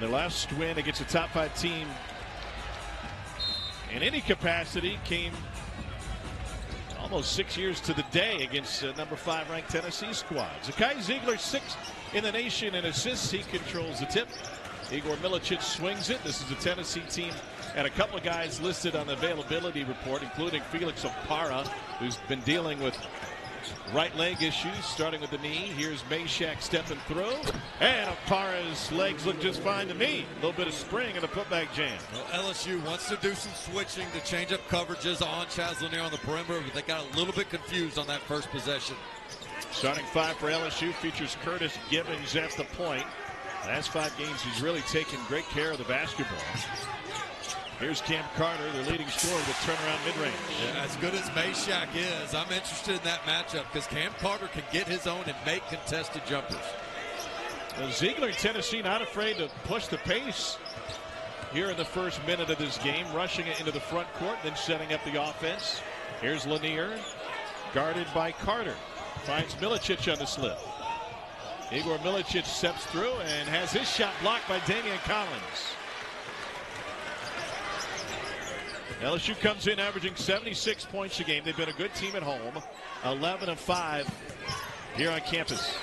And their last win against a top 5 team in any capacity came almost 6 years to the day against number 5 ranked Tennessee squad. Zakai Ziegler, 6th in the nation in assists. He controls the tip. Igor Milicic swings it. This is a Tennessee team and a couple of guys listed on the availability report, including Felix Opara, who's been dealing with right leg issues, starting with the knee. Here's Meshack stepping through, and Opara's legs look just fine to me. A little bit of spring and a putback jam. Well, LSU wants to do some switching to change up coverages on Chaz Lanier on the perimeter, but they got a little bit confused on that first possession. Starting 5 for LSU features Curtis Gibbons at the point. Last 5 games, he's really taken great care of the basketball. Here's Cam Carter, their leading scorer, with turnaround mid-range. Yeah, as good as Meshack is, I'm interested in that matchup because Cam Carter can get his own and make contested jumpers. Well, Ziegler and Tennessee not afraid to push the pace here in the first minute of this game, rushing it into the front court, then setting up the offense. Here's Lanier, guarded by Carter. Finds Milicic on the slip. Igor Milicic steps through and has his shot blocked by Damian Collins. LSU comes in averaging 76 points a game. They've been a good team at home. 11-5 here on campus.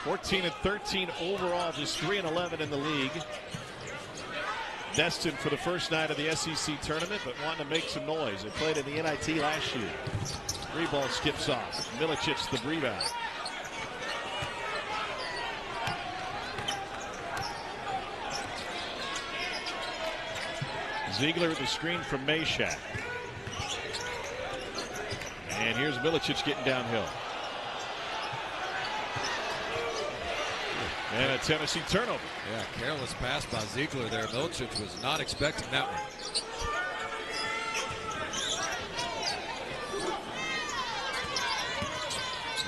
14-13 overall, just 3-11 in the league. Destined for the first night of the SEC tournament, but wanting to make some noise. They played in the NIT last year. 3 ball skips off. Milicic the rebound. Ziegler with the screen from Meshack. And here's Milicic getting downhill. And a Tennessee turnover. Yeah, careless pass by Ziegler there. Milicic was not expecting that one.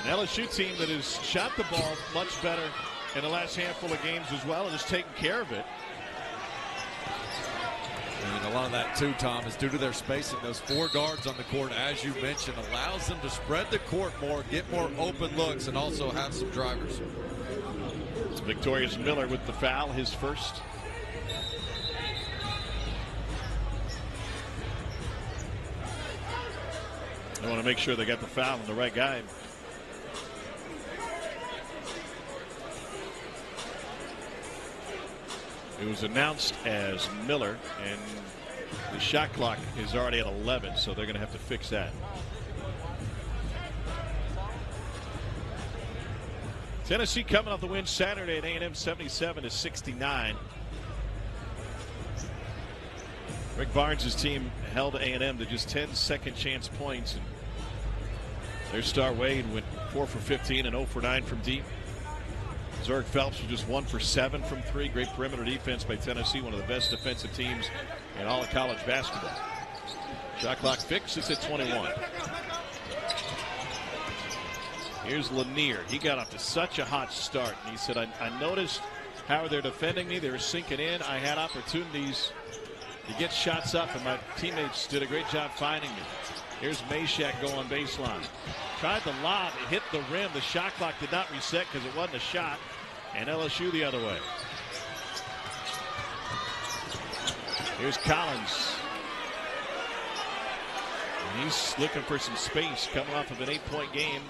An LSU team that has shot the ball much better in the last handful of games as well and has taken care of it. And a lot of that too, Tom, is due to their spacing. Those 4 guards on the court, as you mentioned, allows them to spread the court more, get more open looks, and also have some drivers. It's Victorious Miller with the foul, his first. They want to make sure they got the foul on the right guy. It was announced as Miller, and the shot clock is already at 11, so they're going to have to fix that. Tennessee coming off the win Saturday at A&M, 77-69. Rick Barnes' team held A&M to just 10 second chance points, and their star Wade went 4 for 15 and 0 for 9 from deep. Zurich Phelps was just 1 for 7 from 3. Great perimeter defense by Tennessee, one of the best defensive teams in all of college basketball. Shot clock fixed, it's at 21. Here's Lanier. He got off to such a hot start. And he said, I noticed how they're defending me. They were sinking in. I had opportunities to get shots up, and my teammates did a great job finding me. Here's Meshack going baseline. Tried the lob. It hit the rim. The shot clock did not reset because it wasn't a shot. And LSU the other way. Here's Collins. And he's looking for some space coming off of an 8-point game.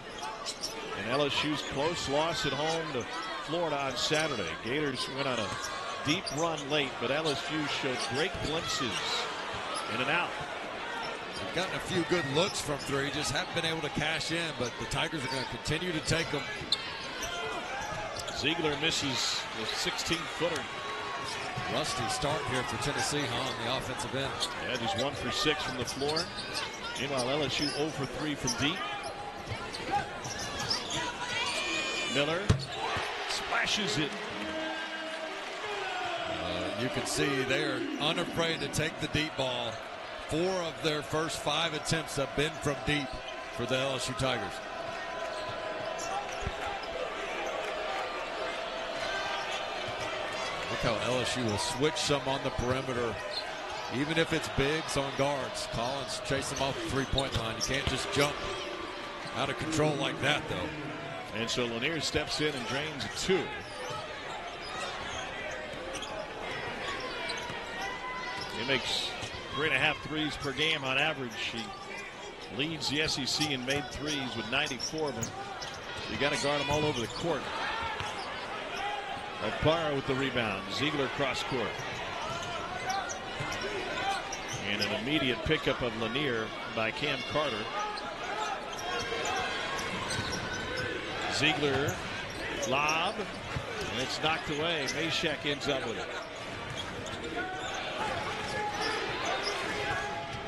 And LSU's close loss at home to Florida on Saturday. Gators went on a deep run late, but LSU showed great glimpses in and out. They've gotten a few good looks from 3, just haven't been able to cash in, but the Tigers are going to continue to take them. Ziegler misses the 16-footer. Rusty start here for Tennessee, on the offensive end. Yeah, just 1 for 6 from the floor. Meanwhile, LSU 0 for 3 from deep. Miller splashes it. You can see they're unafraid to take the deep ball. 4 of their first 5 attempts have been from deep for the LSU Tigers. Look how LSU will switch some on the perimeter, even if it's bigs on guards. Collins chasing them off the 3-point line. You can't just jump out of control like that, though. And so Lanier steps in and drains 2. He makes 3.5 threes per game on average. He leads the SEC in made threes with 94 of them. You got to guard him all over the court. Okpara with the rebound. Ziegler cross court. And an immediate pickup of Lanier by Cam Carter. Ziegler lob, and it's knocked away. Meshack ends up with it.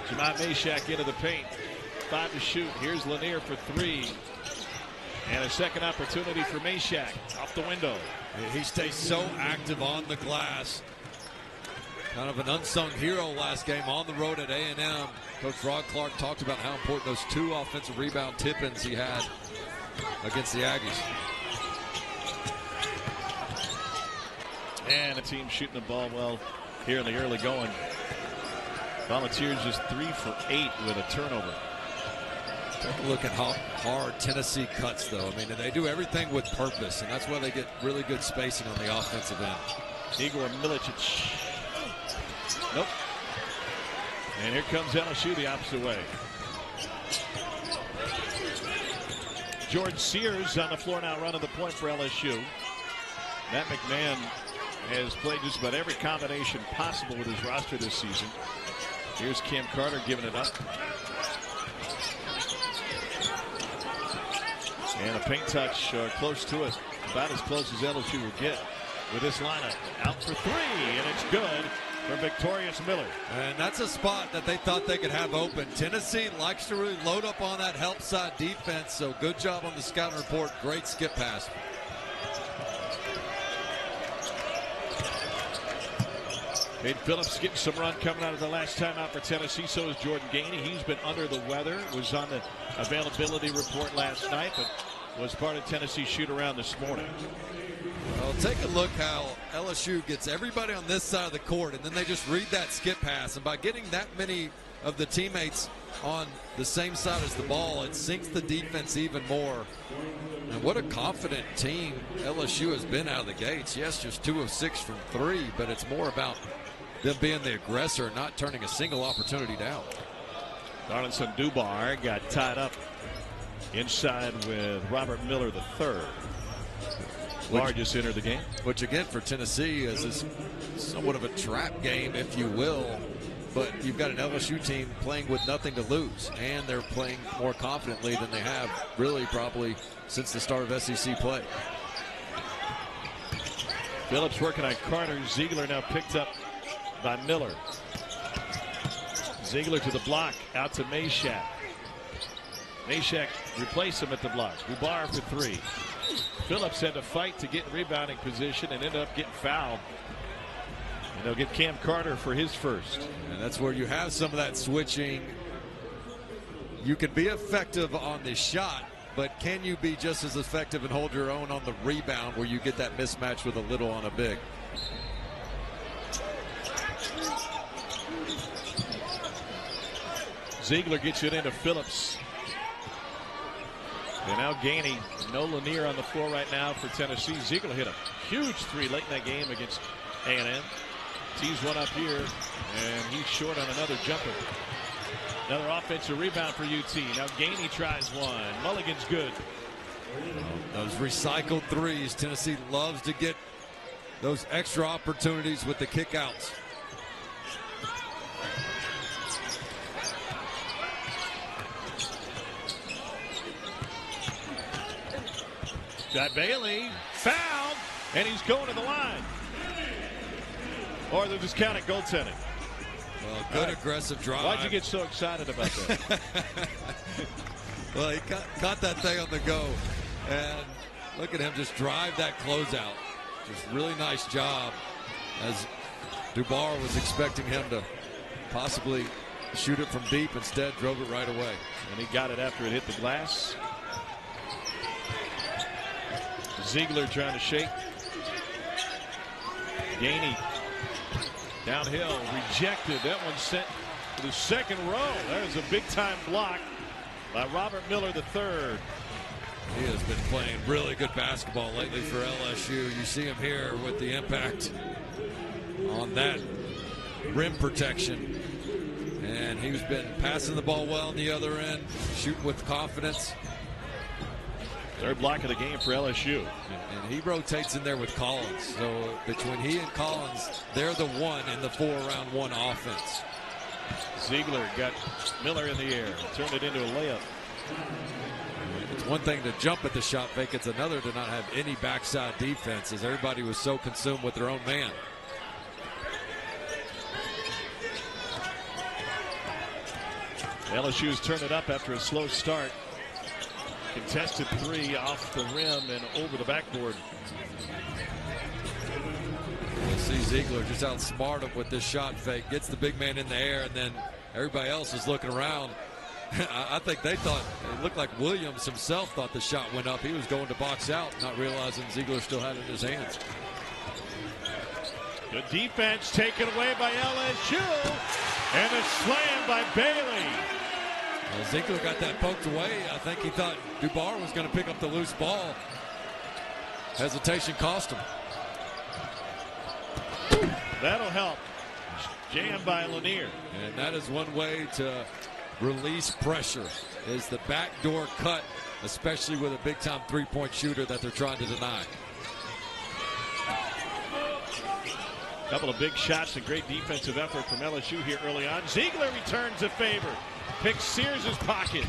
Jamal Meshack into the paint. 5 to shoot. Here's Lanier for 3. And a second opportunity for Meshack. Off the window. He stays so active on the glass. Kind of an unsung hero last game on the road at A&M. Coach Rod Clark talked about how important those 2 offensive rebound tip-ins he had against the Aggies. And a team shooting the ball well here in the early going. Volunteers just 3 for 8 with a turnover. Take a look at how hard Tennessee cuts, though. I mean, they do everything with purpose, and that's why they get really good spacing on the offensive end. Igor Milicic. Nope. And here comes LSU the opposite way. George Sears on the floor now running the point for LSU. Matt McMahon has played just about every combination possible with his roster this season. Here's Cam Carter giving it up. And a paint touch close to it. About as close as LSU will get with this lineup. Out for 3, and it's good for Victorious Miller. And that's a spot that they thought they could have open. Tennessee likes to really load up on that help side defense, so good job on the scouting report. Great skip pass. Cade Phillips getting some run coming out of the last time out for Tennessee. So is Jordan Gainey. He's been under the weather. Was on the availability report last night, but was part of Tennessee's shoot around this morning. Well, take a look how LSU gets everybody on this side of the court, and then they just read that skip pass. And by getting that many of the teammates on the same side as the ball, it sinks the defense even more. And what a confident team LSU has been out of the gates. Yes, just 2 of 6 from 3, but it's more about them being the aggressor and not turning a single opportunity down. Darlinson Dubar got tied up inside with Robert Miller III. Largest entered the game. Which again for Tennessee is somewhat of a trap game, if you will. But you've got an LSU team playing with nothing to lose, and they're playing more confidently than they have really probably since the start of SEC play. Phillips working on Carter. Ziegler now picked up by Miller. Ziegler to the block, out to Meshack. Meshack replaced him at the block. Dubar for 3. Phillips had to fight to get in rebounding position and ended up getting fouled. And they'll get Cam Carter for his first. And that's where you have some of that switching. You can be effective on the shot, but can you be just as effective and hold your own on the rebound where you get that mismatch with a little on a big? Ziegler gets it into Phillips. And now Gainey, no Lanier on the floor right now for Tennessee. Ziegler hit a huge 3 late in that game against A&M. Tees one up here, and he's short on another jumper. Another offensive rebound for UT. Now Gainey tries one. Mulligan's good. Those recycled threes. Tennessee loves to get those extra opportunities with the kickouts. Got Bailey fouled, and he's going to the line. Or they're just counting goaltending. Well, good aggressive drive. Why'd you get so excited about that? Well, he caught that thing on the go. And look at him just drive that closeout. Just really nice job, as Dubar was expecting him to possibly shoot it from deep. Instead, drove it right away. And he got it after it hit the glass. Ziegler trying to shake. Gainey downhill, rejected. That one sent to the second row. That is a big-time block by Robert Miller III. He has been playing really good basketball lately for LSU. You see him here with the impact on that rim protection. And he's been passing the ball well on the other end, shooting with confidence. Third block of the game for LSU. And he rotates in there with Collins. So between he and Collins, they're the one in the 4-round-1 offense. Ziegler got Miller in the air, turned it into a layup. It's one thing to jump at the shot fake. It's another to not have any backside defense, as everybody was so consumed with their own man. LSU's turned it up after a slow start. Contested three off the rim and over the backboard. We'll see Ziegler just outsmart him with this shot fake. Gets the big man in the air, and then everybody else is looking around. I think they thought, it looked like Williams himself thought the shot went up. He was going to box out, not realizing Ziegler still had it in his hands. Good defense taken away by LSU. And a slam by Bailey. Well, Ziegler got that poked away. I think he thought Dubar was going to pick up the loose ball. Hesitation cost him. That'll help. Jammed by Lanier. And that is one way to release pressure, is the backdoor cut, especially with a big-time three-point shooter that they're trying to deny. Couple of big shots and great defensive effort from LSU here early on. Ziegler returns a favor. Picks Sears' pocket.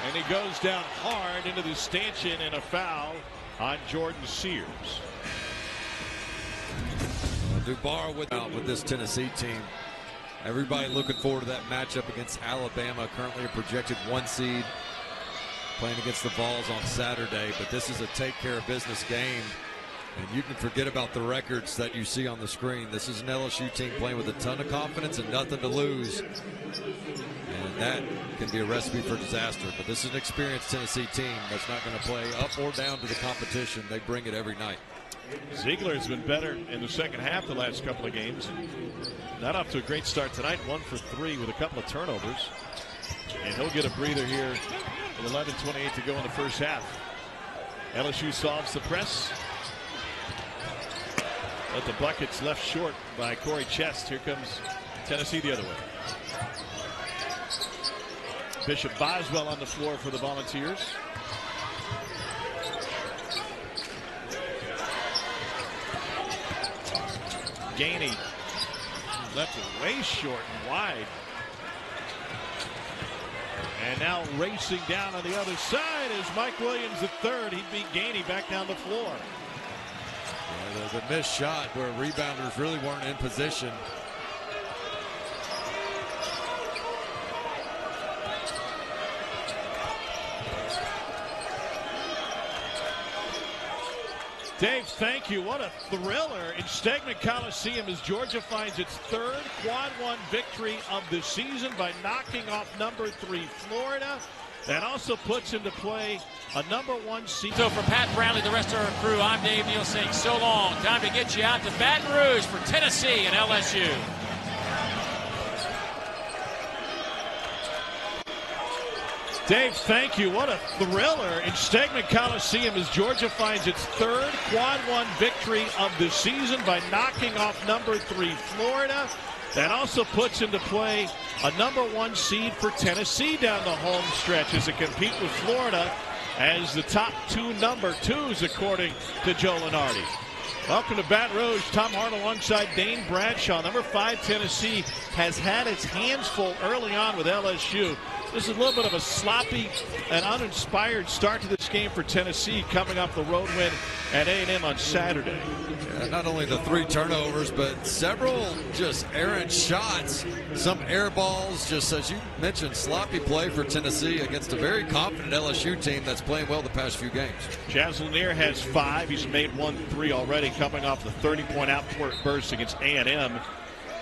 And he goes down hard into the stanchion, and a foul on Jordan Sears. Dubar with this Tennessee team. Everybody looking forward to that matchup against Alabama, currently a projected 1 seed, playing against the Vols on Saturday. But this is a take care of business game, and you can forget about the records that you see on the screen. This is an LSU team playing with a ton of confidence and nothing to lose, and that can be a recipe for disaster. But this is an experienced Tennessee team that's not going to play up or down to the competition. They bring it every night. Ziegler has been better in the second half the last couple of games. Not off to a great start tonight. 1 for 3 with a couple of turnovers. And he'll get a breather here with 11:28 to go in the first half. LSU solves the press. But the bucket's left short by Corey Chest. Here comes Tennessee the other way. Bishop Boswell on the floor for the Volunteers. Gainey left it way short and wide. And now racing down on the other side is Mike Williams III. He beat Gainey back down the floor. Yeah, the missed shot where rebounders really weren't in position. Dave, thank you. What a thriller in Stegman Coliseum as Georgia finds its third quad 1 victory of the season by knocking off number 3 Florida. That also puts into play a number 1 seed. So for Pat Brownlee, the rest of our crew, I'm Dave Neal saying so long. Time to get you out to Baton Rouge for Tennessee and LSU. Dave, thank you. What a thriller in Stegman Coliseum as Georgia finds its third quad 1 victory of the season by knocking off number 3 Florida. That also puts into play a number 1 seed for Tennessee down the home stretch as it compete with Florida as the top 2 number 2s, according to Joe Lunardi. Welcome to Baton Rouge. Tom Hart alongside Dane Bradshaw. Number 5 Tennessee has had its hands full early on with LSU. This is a little bit of a sloppy and uninspired start to this game for Tennessee, coming off the road win at A&M on Saturday. Yeah, not only the 3 turnovers, but several just errant shots, some air balls, just as you mentioned, sloppy play for Tennessee against a very confident LSU team that's playing well the past few games. Jazz Lanier has 5. He's made 1 3 already, coming off the 30-point outburst against A&M.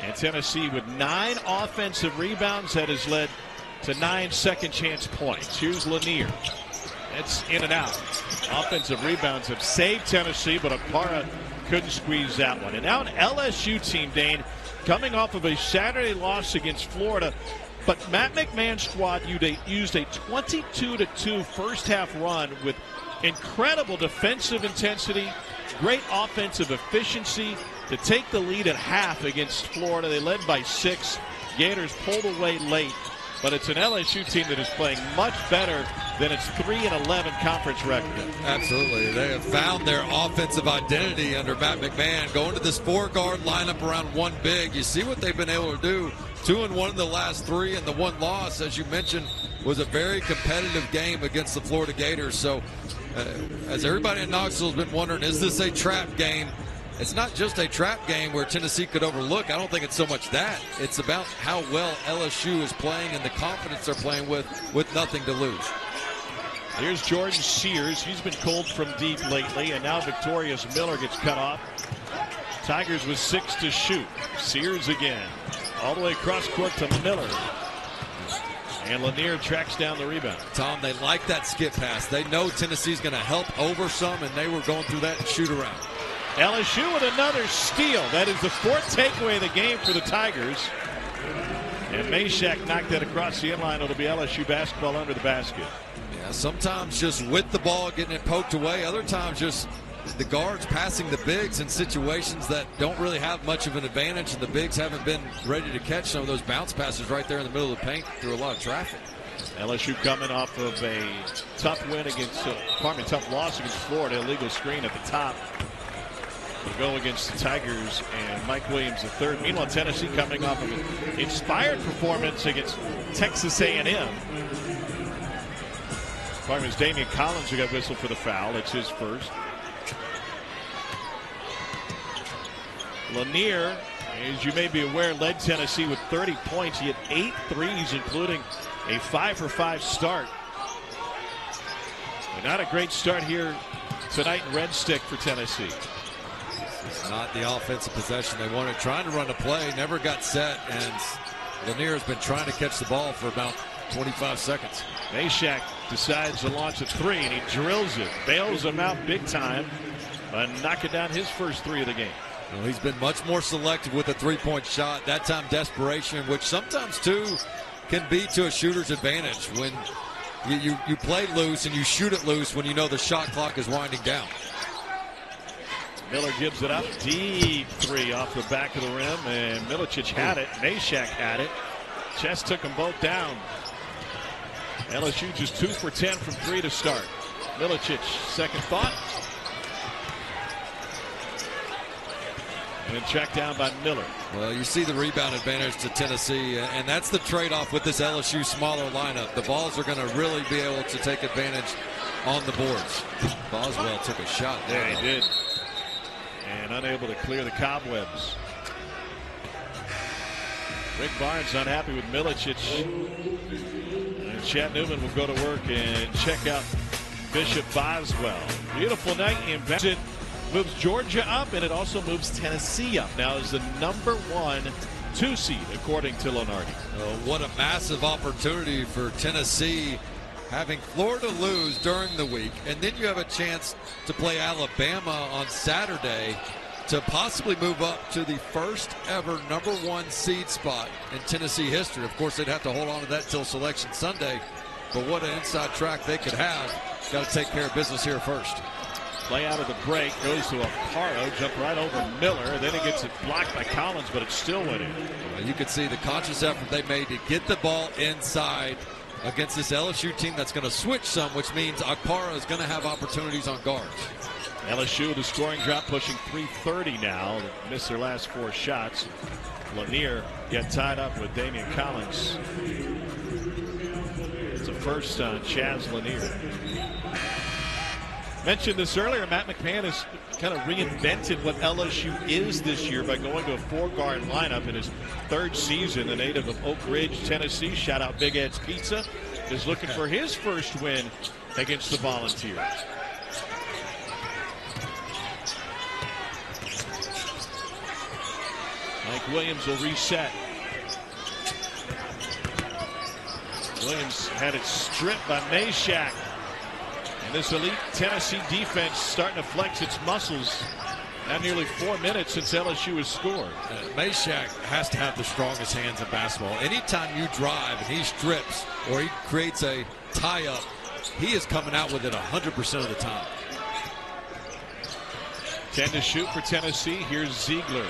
And Tennessee with 9 offensive rebounds that has led to 9 second-chance points. Here's Lanier. It's in and out. Offensive rebounds have saved Tennessee, but Akpara couldn't squeeze that one. And now an LSU team, Dane, coming off of a Saturday loss against Florida. But Matt McMahon's squad used a 22-2 first-half run with incredible defensive intensity great offensive efficiency to take the lead at half against Florida. They led by 6. Gators pulled away late, but it's an LSU team that is playing much better than its 3-11 conference record. Absolutely. They have found their offensive identity under Matt McMahon. Going to this 4-guard lineup around 1 big. You see what they've been able to do. 2-1 in the last 3, and the 1 loss, as you mentioned, was a very competitive game against the Florida Gators. So as everybody in Knoxville has been wondering, is this a trap game? It's not just a trap game where Tennessee could overlook. I don't think it's so much that. It's about how well LSU is playing and the confidence they're playing with nothing to lose. Here's Jordan Sears. He's been cold from deep lately, and now Victorious Miller gets cut off. Tigers with 6 to shoot. Sears again. All the way across court to Miller. And Lanier tracks down the rebound. Tom, they like that skip pass. They know Tennessee's going to help over some, and they were going through that and shoot around. LSU with another steal. That is the 4th takeaway of the game for the Tigers. And Meshack knocked that across the inline. It'll be LSU basketball under the basket. Yeah, sometimes just with the ball, getting it poked away. Other times just the guards passing the bigs in situations that don't really have much of an advantage, and the bigs haven't been ready to catch some of those bounce passes right there in the middle of the paint through a lot of traffic. LSU coming off of a tough win against, tough loss against Florida. Illegal screen at the top. Will go against the Tigers and Mike Williams III. Meanwhile, Tennessee coming off of an inspired performance against Texas A&M. It was Damian Collins who got whistled for the foul. It's his first. Lanier, as you may be aware, led Tennessee with 30 points. He had 8 threes, including a 5-for-5 start. But not a great start here tonight in Red Stick for Tennessee. It's not the offensive possession they wanted. Trying to run a play, never got set, and Lanier has been trying to catch the ball for about 25 seconds. Meshack decides to launch a 3, and he drills it. Bails him out big time, knocking down his first 3 of the game. Well, he's been much more selective with a 3-point shot. That time desperation, which sometimes too can be to a shooter's advantage when you play loose and you shoot it loose when you know the shot clock is winding down. Miller gives it up. Deep 3 off the back of the rim, and Milicic had it. Meshack had it. Chess took them both down. LSU just 2 for 10 from 3 to start. Milicic, second thought. And tracked down by Miller. Well, you see the rebound advantage to Tennessee, and that's the trade-off with this LSU smaller lineup. The balls are going to really be able to take advantage on the boards. Boswell took a shot there. Yeah, he did. And unable to clear the cobwebs. Rick Barnes unhappy with Milicic. And Chad Newman will go to work and check out Bishop Boswell. Beautiful night in Benton. Moves Georgia up, and it also moves Tennessee up. Now is the number 1 2 seed, according to Lenardi. What a massive opportunity for Tennessee, having Florida lose during the week, and then you have a chance to play Alabama on Saturday to possibly move up to the first ever number 1 seed spot in Tennessee history. Of course, they'd have to hold on to that till Selection Sunday, but what an inside track they could have. Got to take care of business here first. Play out of the break, goes to Aparo, jump right over Miller. Then he gets it blocked by Collins, but it still went in. You could see the conscious effort they made to get the ball inside against this LSU team that's going to switch some, which means Aparo is going to have opportunities on guards. LSU with a scoring drop, pushing 3:30 now. They missed their last 4 shots. Lanier get tied up with Damian Collins. It's a first on Chaz Lanier. Mentioned this earlier, Matt McMahon has kind of reinvented what LSU is this year by going to a 4-guard lineup in his 3rd season. The native of Oak Ridge, Tennessee, shout out Big Ed's Pizza, is looking for his first win against the Volunteers. Mike Williams will reset. Williams had it stripped by Meshack. And this elite Tennessee defense starting to flex its muscles. Now nearly 4 minutes since LSU has scored. Meshack has to have the strongest hands in basketball. Anytime you drive and he strips or he creates a tie-up, he is coming out with it 100% of the time. 10 to shoot for Tennessee. Here's Ziegler.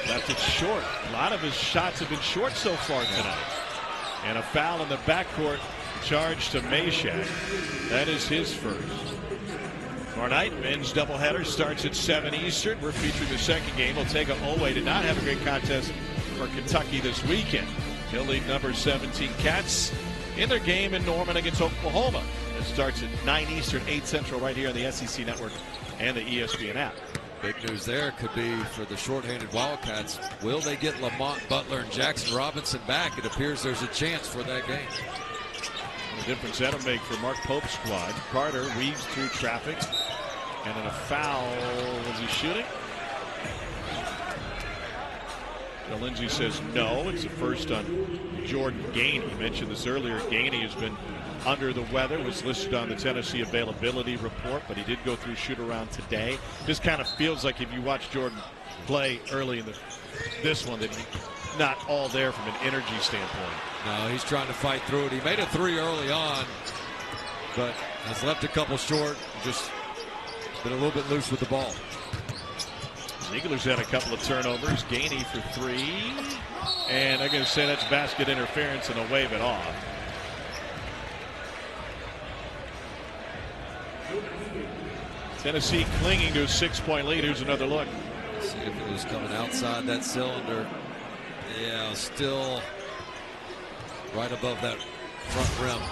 Left it short. A lot of his shots have been short so far tonight. And a foul in the backcourt charge to Meshack. That is his first. Tomorrow night, men's doubleheader starts at 7 Eastern. We're featuring the second game. Otega Oweh did not have a great contest for Kentucky this weekend. They'll lead number 17 Cats in their game in Norman against Oklahoma. It starts at 9 Eastern, 8 Central, right here on the SEC Network and the ESPN app. Big news there could be for the shorthanded Wildcats. Will they get Lamont Butler and Jackson Robinson back? It appears there's a chance for that game. The difference that'll make for Mark Pope's squad. Carter weaves through traffic. And then a foul. Was he shooting? Bill Lindsay says no. It's the first on Jordan Gainey. You mentioned this earlier. Gainey has been under the weather, was listed on the Tennessee availability report, but he did go through shoot around today. Just kind of feels like if you watch Jordan play early in this one that he's not all there from an energy standpoint. No, he's trying to fight through it. He made a three early on, but has left a couple short. Just been a little bit loose with the ball. Ziegler's had a couple of turnovers. Gainey for three. And I'm going to say that's basket interference, and they'll wave it off. Tennessee clinging to a 6-point lead. Here's another look. See if it was coming outside that cylinder. Yeah, still right above that front rim.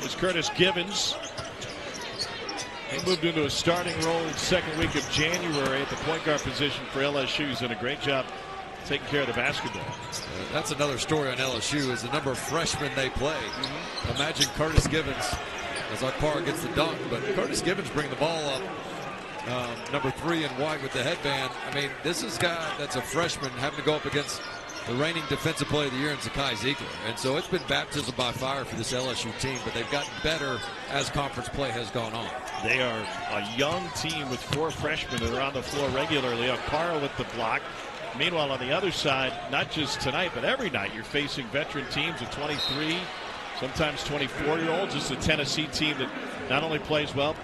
It's Curtis Givens. He moved into a starting role in the second week of January at the point guard position for LSU. He's done a great job taking care of the basketball. That's another story on LSU is the number of freshmen they play. Imagine Curtis Givens as Akpara gets the dunk, but Curtis Givens bringing the ball up. Number 3 in white with the headband. I mean, this is a guy that's a freshman having to go up against the reigning defensive player of the year in Zakai Ziegler. And so it's been baptism by fire for this LSU team, but they've gotten better as conference play has gone on. They are a young team with 4 freshmen that are on the floor regularly. Akpara with the block. Meanwhile, on the other side, not just tonight, but every night, you're facing veteran teams of 23, sometimes 24-year-olds. This is a Tennessee team that not only plays well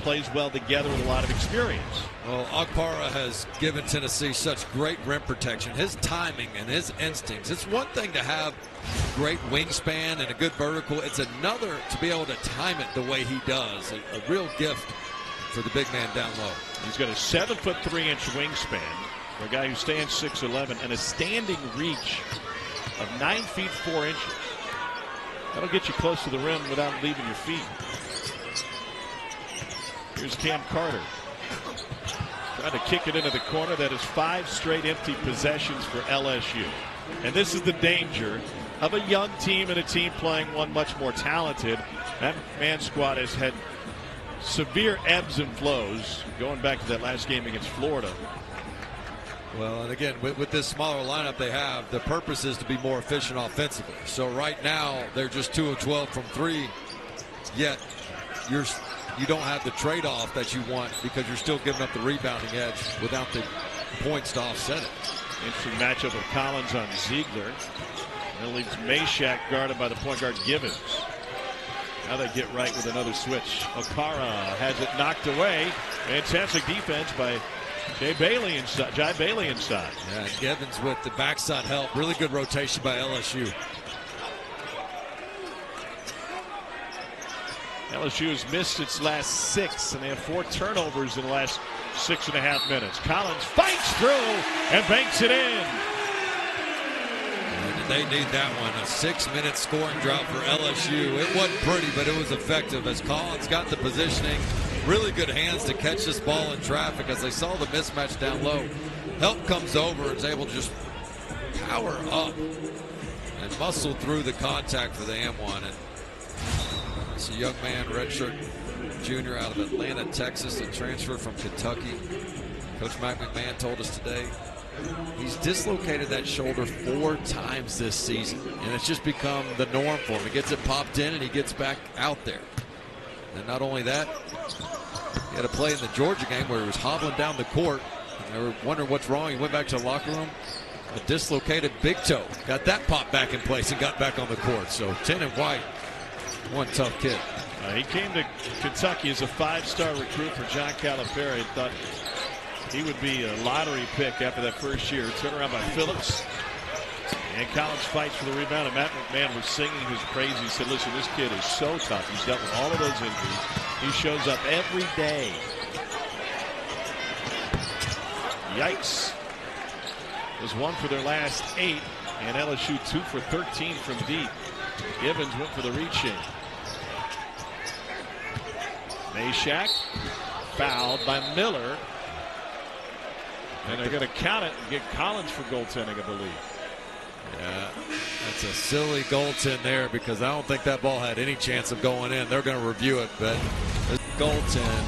together with a lot of experience. Well, Akpara has given Tennessee such great rim protection. His timing and his instincts. It's one thing to have great wingspan and a good vertical. It's another to be able to time it the way he does. A real gift for the big man down low. He's got a 7'3" wingspan for a guy who stands 6'11", and a standing reach of 9 feet 4 inches. That'll get you close to the rim without leaving your feet. Here's Cam Carter. Trying to kick it into the corner. That is 5 straight empty possessions for LSU. And this is the danger of a young team and a team playing one much more talented. That man squad has had severe ebbs and flows going back to that last game against Florida. Well, and again, with this smaller lineup they have, the purpose is to be more efficient offensively. So right now, they're just 2 of 12 from 3, yet you don't have the trade-off that you want because you're still giving up the rebounding edge without the points to offset it. Interesting matchup of Collins on Ziegler. That leaves Meshack guarded by the point guard Givens. Now they get right with another switch. Akpara has it knocked away. Fantastic defense by Jai Bailey inside. Yeah, and Givens with the backside help. Really good rotation by LSU. LSU has missed its last 6, and they have 4 turnovers in the last 6.5 minutes. Collins fights through and banks it in. And they need that one. A 6-minute scoring drought for LSU. It wasn't pretty, but it was effective as Collins got the positioning. Really good hands to catch this ball in traffic as they saw the mismatch down low. Help comes over and is able to just power up and muscle through the contact for the M1. And it's a young man, redshirt junior out of Atlanta, Texas, that transferred from Kentucky. Coach Mike McMahon told us today he's dislocated that shoulder 4 times this season, and it's just become the norm for him. He gets it popped in and he gets back out there. And not only that, he had a play in the Georgia game where he was hobbling down the court, and they were wondering what's wrong. He went back to the locker room, a dislocated big toe. Got that popped back in place and got back on the court. So 10 and white One tough kid. He came to Kentucky as a 5-star recruit for John Calipari. Thought he would be a lottery pick after that first year. Turned around by Phillips. And Collins fights for the rebound. And Matt McMahon was singing his praise. He said, listen, this kid is so tough. He's dealt with all of those injuries. He shows up every day. Yikes. Was 1 for their last 8. And LSU 2 for 13 from deep. Givens went for the reach in. Meshack fouled by Miller. And they're going to count it and get Collins for goaltending, I believe. Yeah, that's a silly goaltend there because I don't think that ball had any chance of going in. They're going to review it, but this goaltend,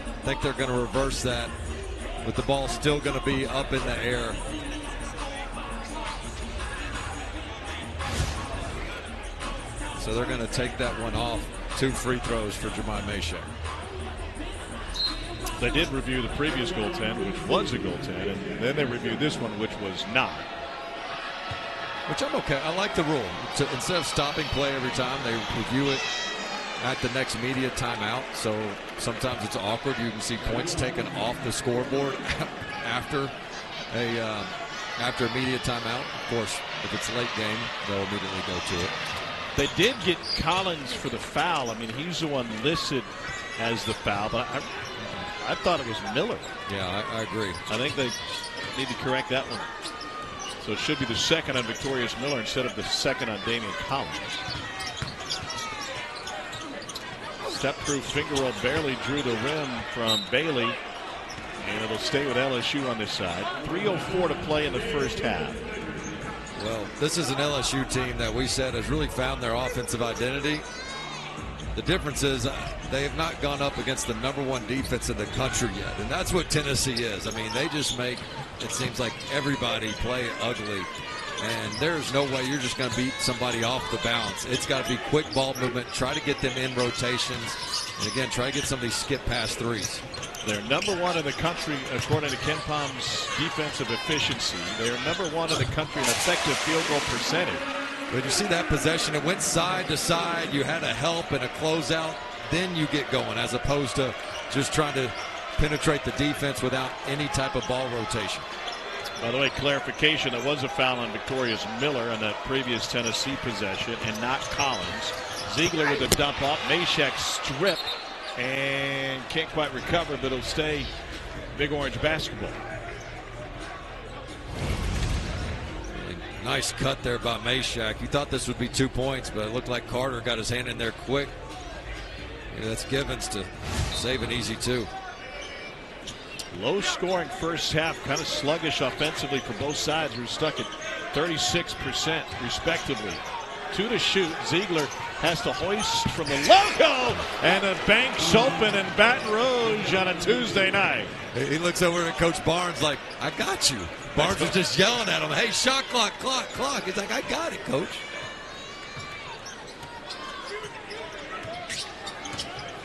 I think they're going to reverse that with the ball still going to be up in the air. So they're going to take that one off. 2 free throws for Jemai Meshack. They did review the previous goaltend, which was a goaltend, and then they reviewed this one, which was not. Which I'm okay. I like the rule. Instead of stopping play every time, they review it at the next media timeout. So sometimes it's awkward. You can see points taken off the scoreboard after a media timeout. Of course, if it's a late game, they'll immediately go to it. They did get Collins for the foul. I mean, he's the one listed as the foul, but I thought it was Miller. Yeah, I agree. I think they need to correct that one. So it should be the second on Victorious Miller instead of the second on Damian Collins. Step through finger roll barely drew the rim from Bailey. And it'll stay with LSU on this side. 3:04 to play in the first half. Well, this is an LSU team that we said has really found their offensive identity. The difference is they have not gone up against the #1 defense in the country yet. And that's what Tennessee is. I mean, they just make, it seems like, everybody play ugly. And there's no way you're just going to beat somebody off the bounce. It's got to be quick ball movement. Try to get them in rotations. And again, try to get some of these skip pass threes. They're #1 in the country according to Ken Palm's defensive efficiency. They are #1 in the country in effective field goal percentage. But you see that possession, it went side to side. You had a help and a closeout. Then you get going as opposed to just trying to penetrate the defense without any type of ball rotation. By the way, clarification, there was a foul on Victorious Miller on that previous Tennessee possession and not Collins. Ziegler with a dump off. Meshack strip and can't quite recover, but it'll stay Big Orange basketball. Nice cut there by Meshack. You thought this would be 2 points, but it looked like Carter got his hand in there quick. Yeah, that's Givens to save an easy 2. Low scoring first half, kind of sluggish offensively for both sides. We're stuck at 36% respectively. 2 to shoot. Ziegler has to hoist from the logo, and the bank's open in Baton Rouge on a Tuesday night. He looks over at Coach Barnes like, I got you. Barnes was just yelling at him, hey, shot clock, clock, clock. He's like, I got it, Coach.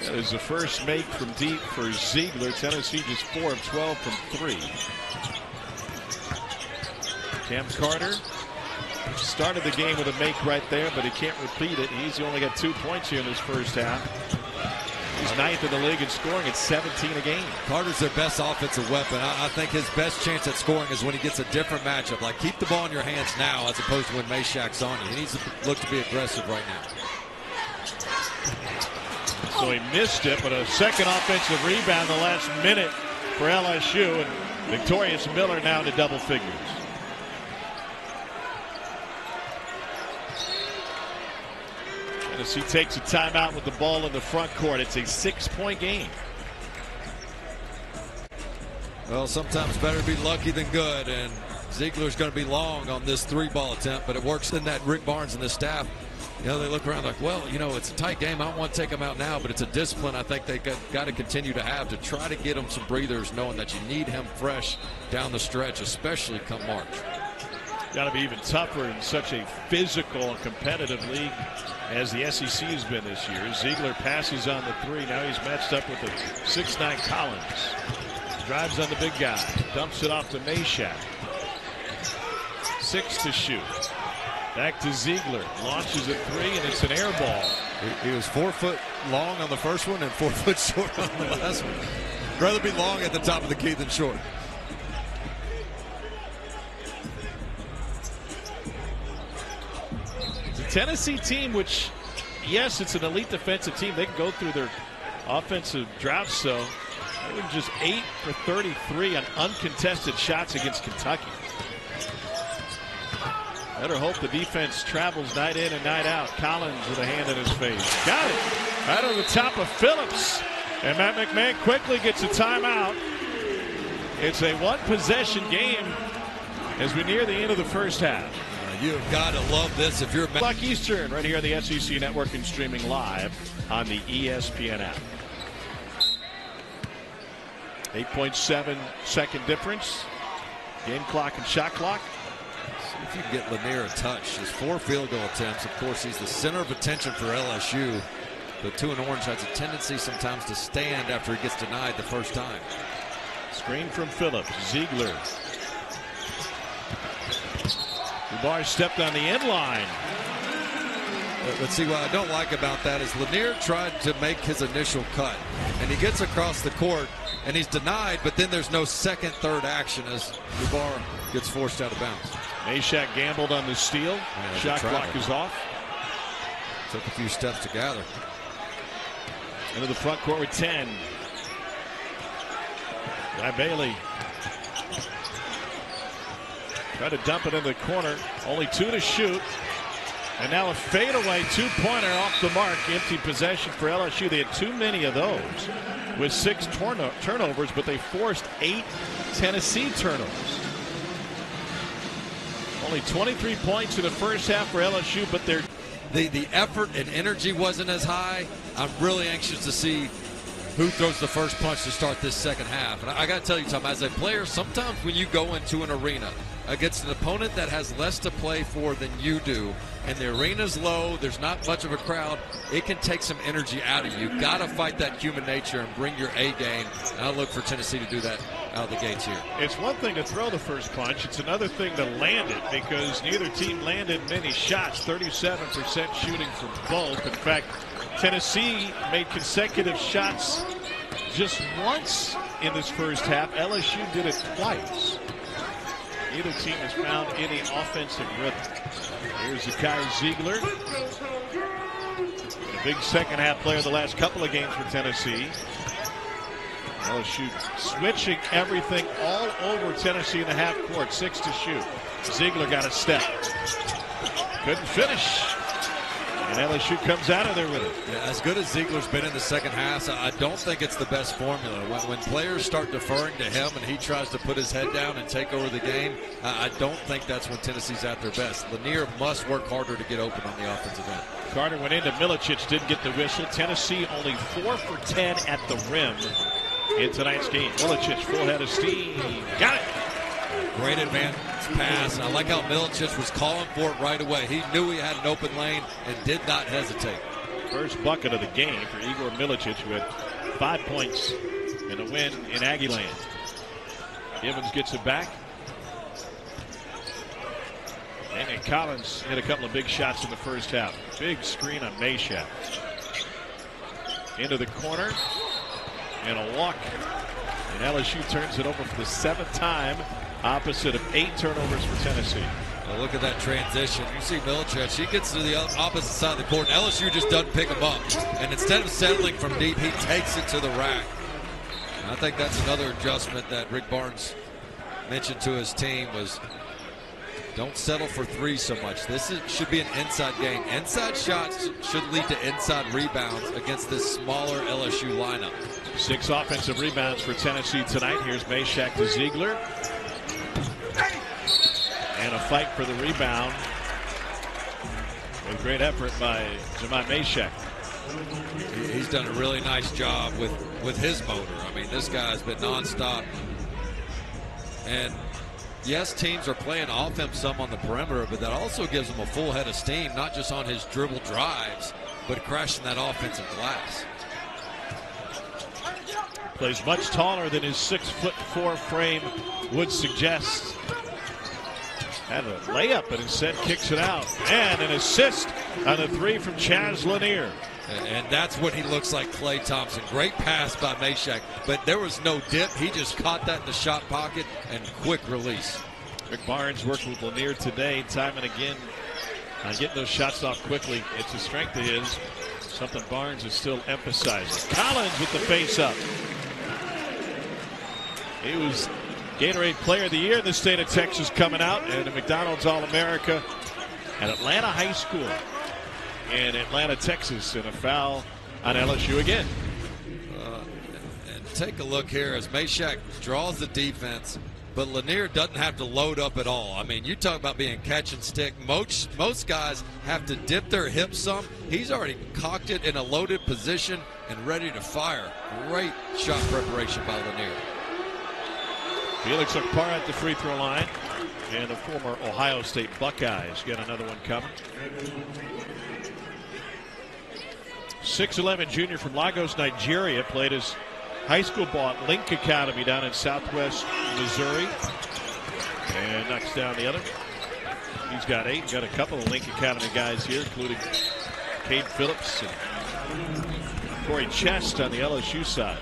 That is the first make from deep for Ziegler. Tennessee just 4 of 12 from 3. Cam Carter started the game with a make right there, but he can't repeat it. He's only got 2 points here in this first half. He's 9th in the league in scoring at 17 a game. Carter's their best offensive weapon. I think his best chance at scoring is when he gets a different matchup. Like, keep the ball in your hands now as opposed to when Meshack's on you. He needs to look to be aggressive right now. So he missed it, but a second offensive rebound the last minute for LSU, and Victorious Miller now to double figures. Tennessee takes a timeout with the ball in the front court. It's a 6-point game. Well, sometimes better to be lucky than good, and Ziegler's going to be long on this 3-ball attempt, but it works in that Rick Barnes and the staff. You know, they look around like, well, you know, it's a tight game. I don't want to take them out now, but it's a discipline I think they got to continue to have to try to get them some breathers, knowing that you need him fresh down the stretch, especially come March. Got to be even tougher in such a physical and competitive league as the SEC has been this year. Ziegler passes on the 3. Now he's matched up with the 6'9" Collins. Drives on the big guy. Dumps it off to Meshack. 6 to shoot. Back to Ziegler. Launches a 3, and it's an air ball. He was 4 foot long on the first one and 4 foot short on the last one. Rather be long at the top of the key than short. It's a Tennessee team which, yes, it's an elite defensive team. They can go through their offensive drought, so they were just 8 for 33 on uncontested shots against Kentucky. Better hope the defense travels night in and night out. Collins with a hand in his face. Got it. Right over the top of Phillips. And Matt McMahon quickly gets a timeout. It's a one-possession game as we near the end of the first half. You've got to love this if you're Buck Eastern right here on the SEC Network and streaming live on the ESPN app. 8.7 second difference. Game clock and shot clock. See if you can get Lanier a touch. His 4 field goal attempts. Of course, he's the center of attention for LSU. But 2 and Orange has a tendency sometimes to stand after he gets denied the first time. Screen from Phillips. Ziegler. Dubar stepped on the end line. Let's see, what I don't like about that is Lanier tried to make his initial cut. And he gets across the court and he's denied, but then there's no second, third action as Dubar gets forced out of bounds. Meshack gambled on the steal. Yeah, shot clock is off. Took a few steps to gather. Into the front court with 10. By Bailey. Try to dump it into the corner. Only 2 to shoot. And now a fadeaway 2-pointer off the mark. Empty possession for LSU. They had too many of those with 6 turnovers, but they forced 8 Tennessee turnovers. Only 23 points in the first half for LSU, but they're the effort and energy wasn't as high. I'm really anxious to see who throws the first punch to start this second half. And I got to tell you, Tom, as a player, sometimes when you go into an arena against an opponent that has less to play for than you do, and the arena's low, there's not much of a crowd, it can take some energy out of you. Got to fight that human nature and bring your A game. And I look for Tennessee to do that out of the gates here. It's one thing to throw the first punch. It's another thing to land it, because neither team landed many shots. 37% shooting from both. In fact, Tennessee made consecutive shots just once in this first half. LSU did it twice. Neither team has found any offensive rhythm. Here's Zakai Ziegler. A big second half player the last couple of games for Tennessee. LSU switching everything all over Tennessee in the half court. 6 to shoot. Ziegler got a step. Couldn't finish. And LSU comes out of there with it. Yeah, as good as Ziegler's been in the second half, I don't think it's the best formula. When players start deferring to him and he tries to put his head down and take over the game, I don't think that's when Tennessee's at their best. Lanier must work harder to get open on the offensive end. Carter went into Milicic, didn't get the whistle. Tennessee only 4 for 10 at the rim in tonight's game. Milicic, full head of steam. Got it. Great advance pass. I like how Milicic was calling for it right away. He knew he had an open lane and did not hesitate. First bucket of the game for Igor Milicic, who had 5 points in a win in Aggie Land. Givens gets it back. And Collins hit a couple of big shots in the first half. Big screen on Meshack. Into the corner. And a walk. And LSU turns it over for the 7th time. Opposite of 8 turnovers for Tennessee. Well, look at that transition. You see Milicic, he gets to the opposite side of the court. LSU just doesn't pick him up. And instead of settling from deep, he takes it to the rack. And I think that's another adjustment that Rick Barnes mentioned to his team was don't settle for 3 so much. Should be an inside game. Inside shots should lead to inside rebounds against this smaller LSU lineup. 6 offensive rebounds for Tennessee tonight. Here's Meshack to Ziegler. And a fight for the rebound with great effort by Jahmai Meshack. He's done a really nice job with his motor. I mean, this guy's been nonstop. And yes, teams are playing offense some on the perimeter, but that also gives him a full head of steam, not just on his dribble drives, but crashing that offensive glass. Plays much taller than his 6'4" frame would suggest. Had a layup, but instead kicks it out. And an assist on a 3 from Chaz Lanier. And that's when he looks like Klay Thompson. Great pass by Meshack, but there was no dip. He just caught that in the shot pocket and quick release. Rick Barnes working with Lanier today, time and again, getting those shots off quickly. It's a strength of his, something Barnes is still emphasizing. Collins with the face up. He was Gatorade Player of the Year in the state of Texas coming out, and a McDonald's All-America at Atlanta High School in Atlanta, Texas, and a foul on LSU again. And take a look here as Meshack draws the defense, but Lanier doesn't have to load up at all. I mean, you talk about being catch and stick. Most guys have to dip their hips some. He's already cocked it in a loaded position and ready to fire. Great shot preparation by Lanier. Felix Okpara at the free throw line, and the former Ohio State Buckeyes get another one coming. 6'11" junior from Lagos, Nigeria, played his high school ball at Link Academy down in southwest Missouri, and knocks down the other. He's got 8. Got a couple of Link Academy guys here, including Cade Phillips and Corey Chest on the LSU side.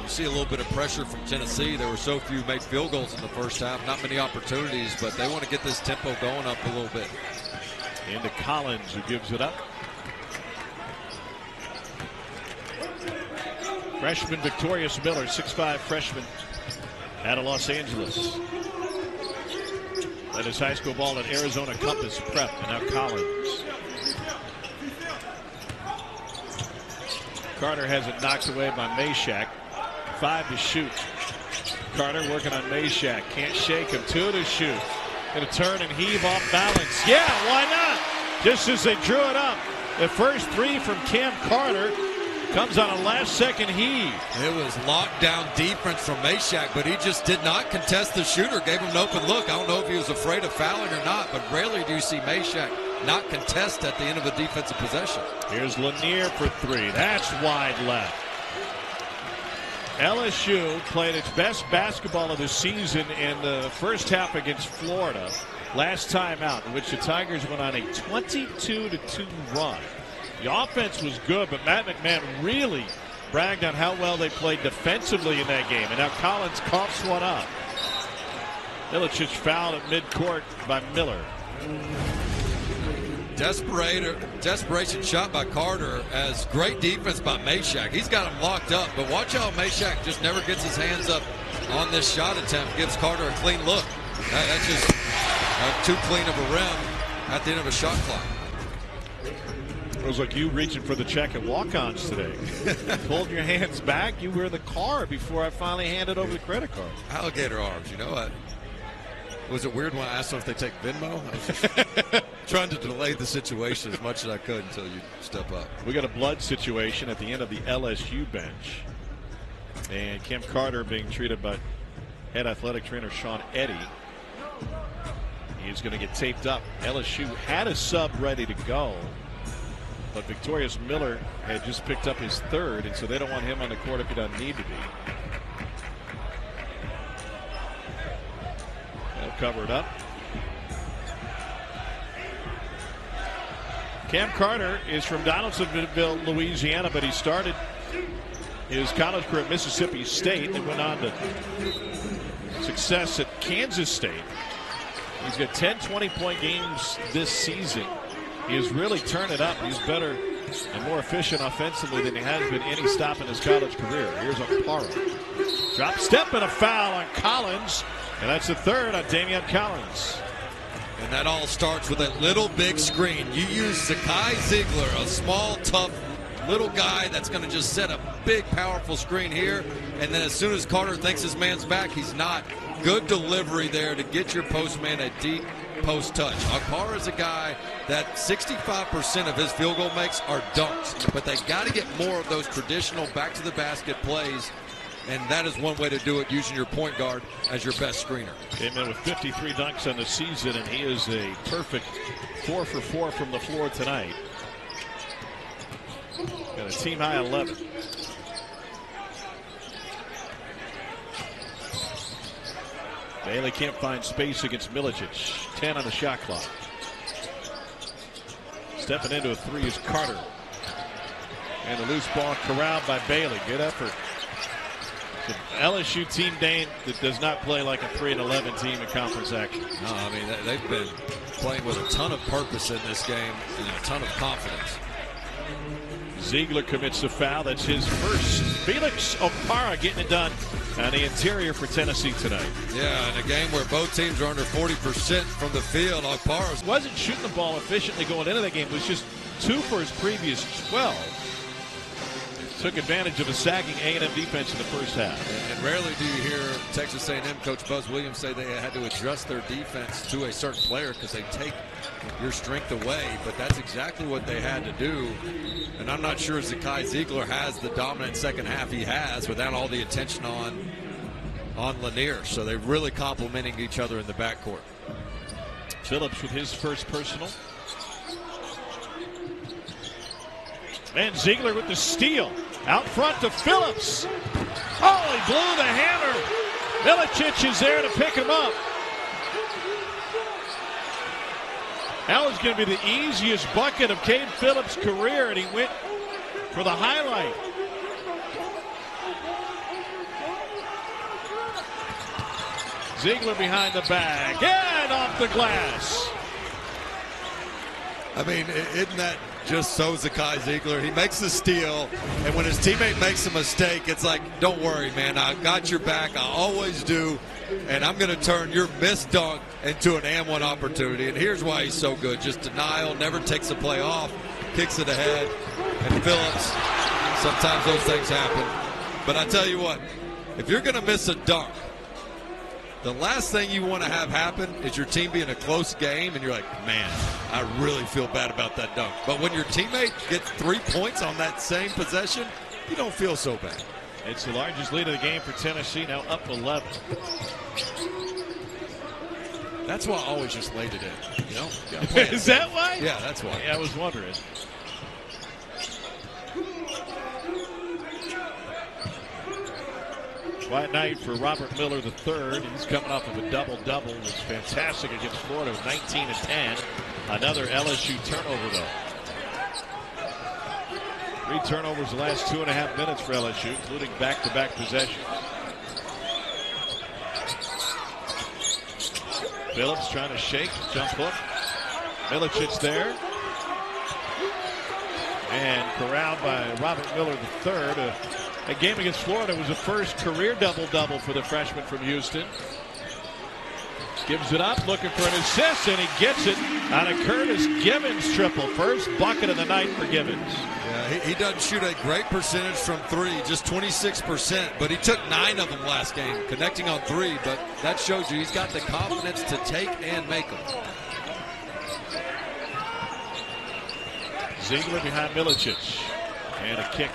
You see a little bit of pressure from Tennessee. There were so few made field goals in the first half. Not many opportunities, but they want to get this tempo going up a little bit. Into Collins, who gives it up. Freshman Victorious Miller, 6'5" freshman out of Los Angeles. Led his high school ball at Arizona Compass Prep, and now Collins. Carter has it knocked away by Meshack. 5 to shoot. Carter working on Meshack. Can't shake him. 2 to shoot. Going to turn and heave off balance. Yeah, why not? Just as they drew it up. The first 3 from Cam Carter comes on a last-second heave. It was lockdown defense from Meshack, but he just did not contest the shooter. Gave him an open look. I don't know if he was afraid of fouling or not, but rarely do you see Meshack not contest at the end of a defensive possession. Here's Lanier for 3. That's wide left. LSU played its best basketball of the season in the first half against Florida last time out, in which the Tigers went on a 22-2 run. The offense was good, but Matt McMahon really bragged on how well they played defensively in that game. And now Collins coughs one up. Ilicic fouled at midcourt by Miller. Desperation shot by Carter as great defense by Meshack. He's got him locked up, but watch how Meshack just never gets his hands up on this shot attempt. Gives Carter a clean look. That's just too clean of a rim at the end of a shot clock. It was like you reaching for the check at walk-ons today. Pulled your hands back. You were in the car before I finally handed over the credit card. Alligator arms, you know what? Was it weird when I asked them if they take Venmo? I was just trying to delay the situation as much as I could until you step up. We got a blood situation at the end of the LSU bench. And Cam Carter being treated by head athletic trainer Sean Eddy. He's going to get taped up. LSU had a sub ready to go, but Victorious Miller had just picked up his 3rd, and so they don't want him on the court if he doesn't need to be. They'll cover it up. Cam Carter is from Donaldsonville, Louisiana, but he started his college career at Mississippi State and went on to success at Kansas State. He's got 10 20-point games this season. He has really turned it up. He's better and more efficient offensively than he has been any stop in his college career. Here's Okpara. Drop step and a foul on Collins, and that's the 3rd on Damian Collins. And that all starts with a little big screen. You use Zakai Ziegler, a small, tough little guy that's going to just set a big, powerful screen here. And then as soon as Carter thinks his man's back, he's not. Good delivery there to get your postman a deep post touch. Okpara is a guy that 65% of his field goal makes are dunks, but they got to get more of those traditional back to the basket plays, and that is one way to do it, using your point guard as your best screener. Came in with 53 dunks on the season, and he is a perfect 4 for 4 from the floor tonight. Got a team high 11. Bailey can't find space against Milicic. 10 on the shot clock. Stepping into a 3 is Carter. And a loose ball corralled by Bailey. Good effort. The LSU team, Dane, that does not play like a 3-11 team in conference action. No, I mean, they've been playing with a ton of purpose in this game and a ton of confidence. Ziegler commits a foul. That's his first. Felix Okpara getting it done on the interior for Tennessee tonight. Yeah, in a game where both teams are under 40% from the field, Okpara wasn't shooting the ball efficiently going into that game. It was just 2 for his previous 12. Took advantage of a sagging A&M defense in the first half. And rarely do you hear Texas A&M coach Buzz Williams say they had to adjust their defense to a certain player because they take your strength away, but that's exactly what they had to do. And I'm not sure Zakai Ziegler has the dominant second half he has without all the attention on Lanier. So they're really complementing each other in the backcourt. Phillips with his first personal. And Ziegler with the steal. Out front to Phillips. Oh, he blew the hammer. Milicic is there to pick him up. That was going to be the easiest bucket of Cade Phillips' career, and he went for the highlight. Ziegler behind the bag and off the glass. I mean, isn't that just so Zakai Ziegler? He makes the steal, and when his teammate makes a mistake, it's like, don't worry, man. I got your back. I always do, and I'm going to turn your missed dunk into an and one opportunity. And here's why he's so good. Just denial, never takes a play off, kicks it ahead. And Phillips, sometimes those things happen. But I tell you what, if you're going to miss a dunk, the last thing you want to have happen is your team be in a close game and you're like, man, I really feel bad about that dunk. But when your teammate gets 3 points on that same possession, you don't feel so bad. It's the largest lead of the game for Tennessee, now up 11. That's why I always just laid it in, you know? Is that why? Yeah, that's why. Yeah, I was wondering. Quiet night for Robert Miller III. He's coming off of a double-double. It was fantastic against Florida with 19 and 10. Another LSU turnover, though. 3 turnovers the last 2.5 minutes for LSU, including back-to-back possessions. Phillips trying to shake, jump hook. Milicic there. And corralled by Robert Miller III. A game against Florida was a first career double-double for the freshman from Houston. Gives it up, looking for an assist, and he gets it on a Curtis Givens triple. First bucket of the night for Givens. Yeah, he doesn't shoot a great percentage from 3, just 26%, but he took 9 of them last game, connecting on 3, but that shows you he's got the confidence to take and make them. Ziegler behind Milicic, and a kick.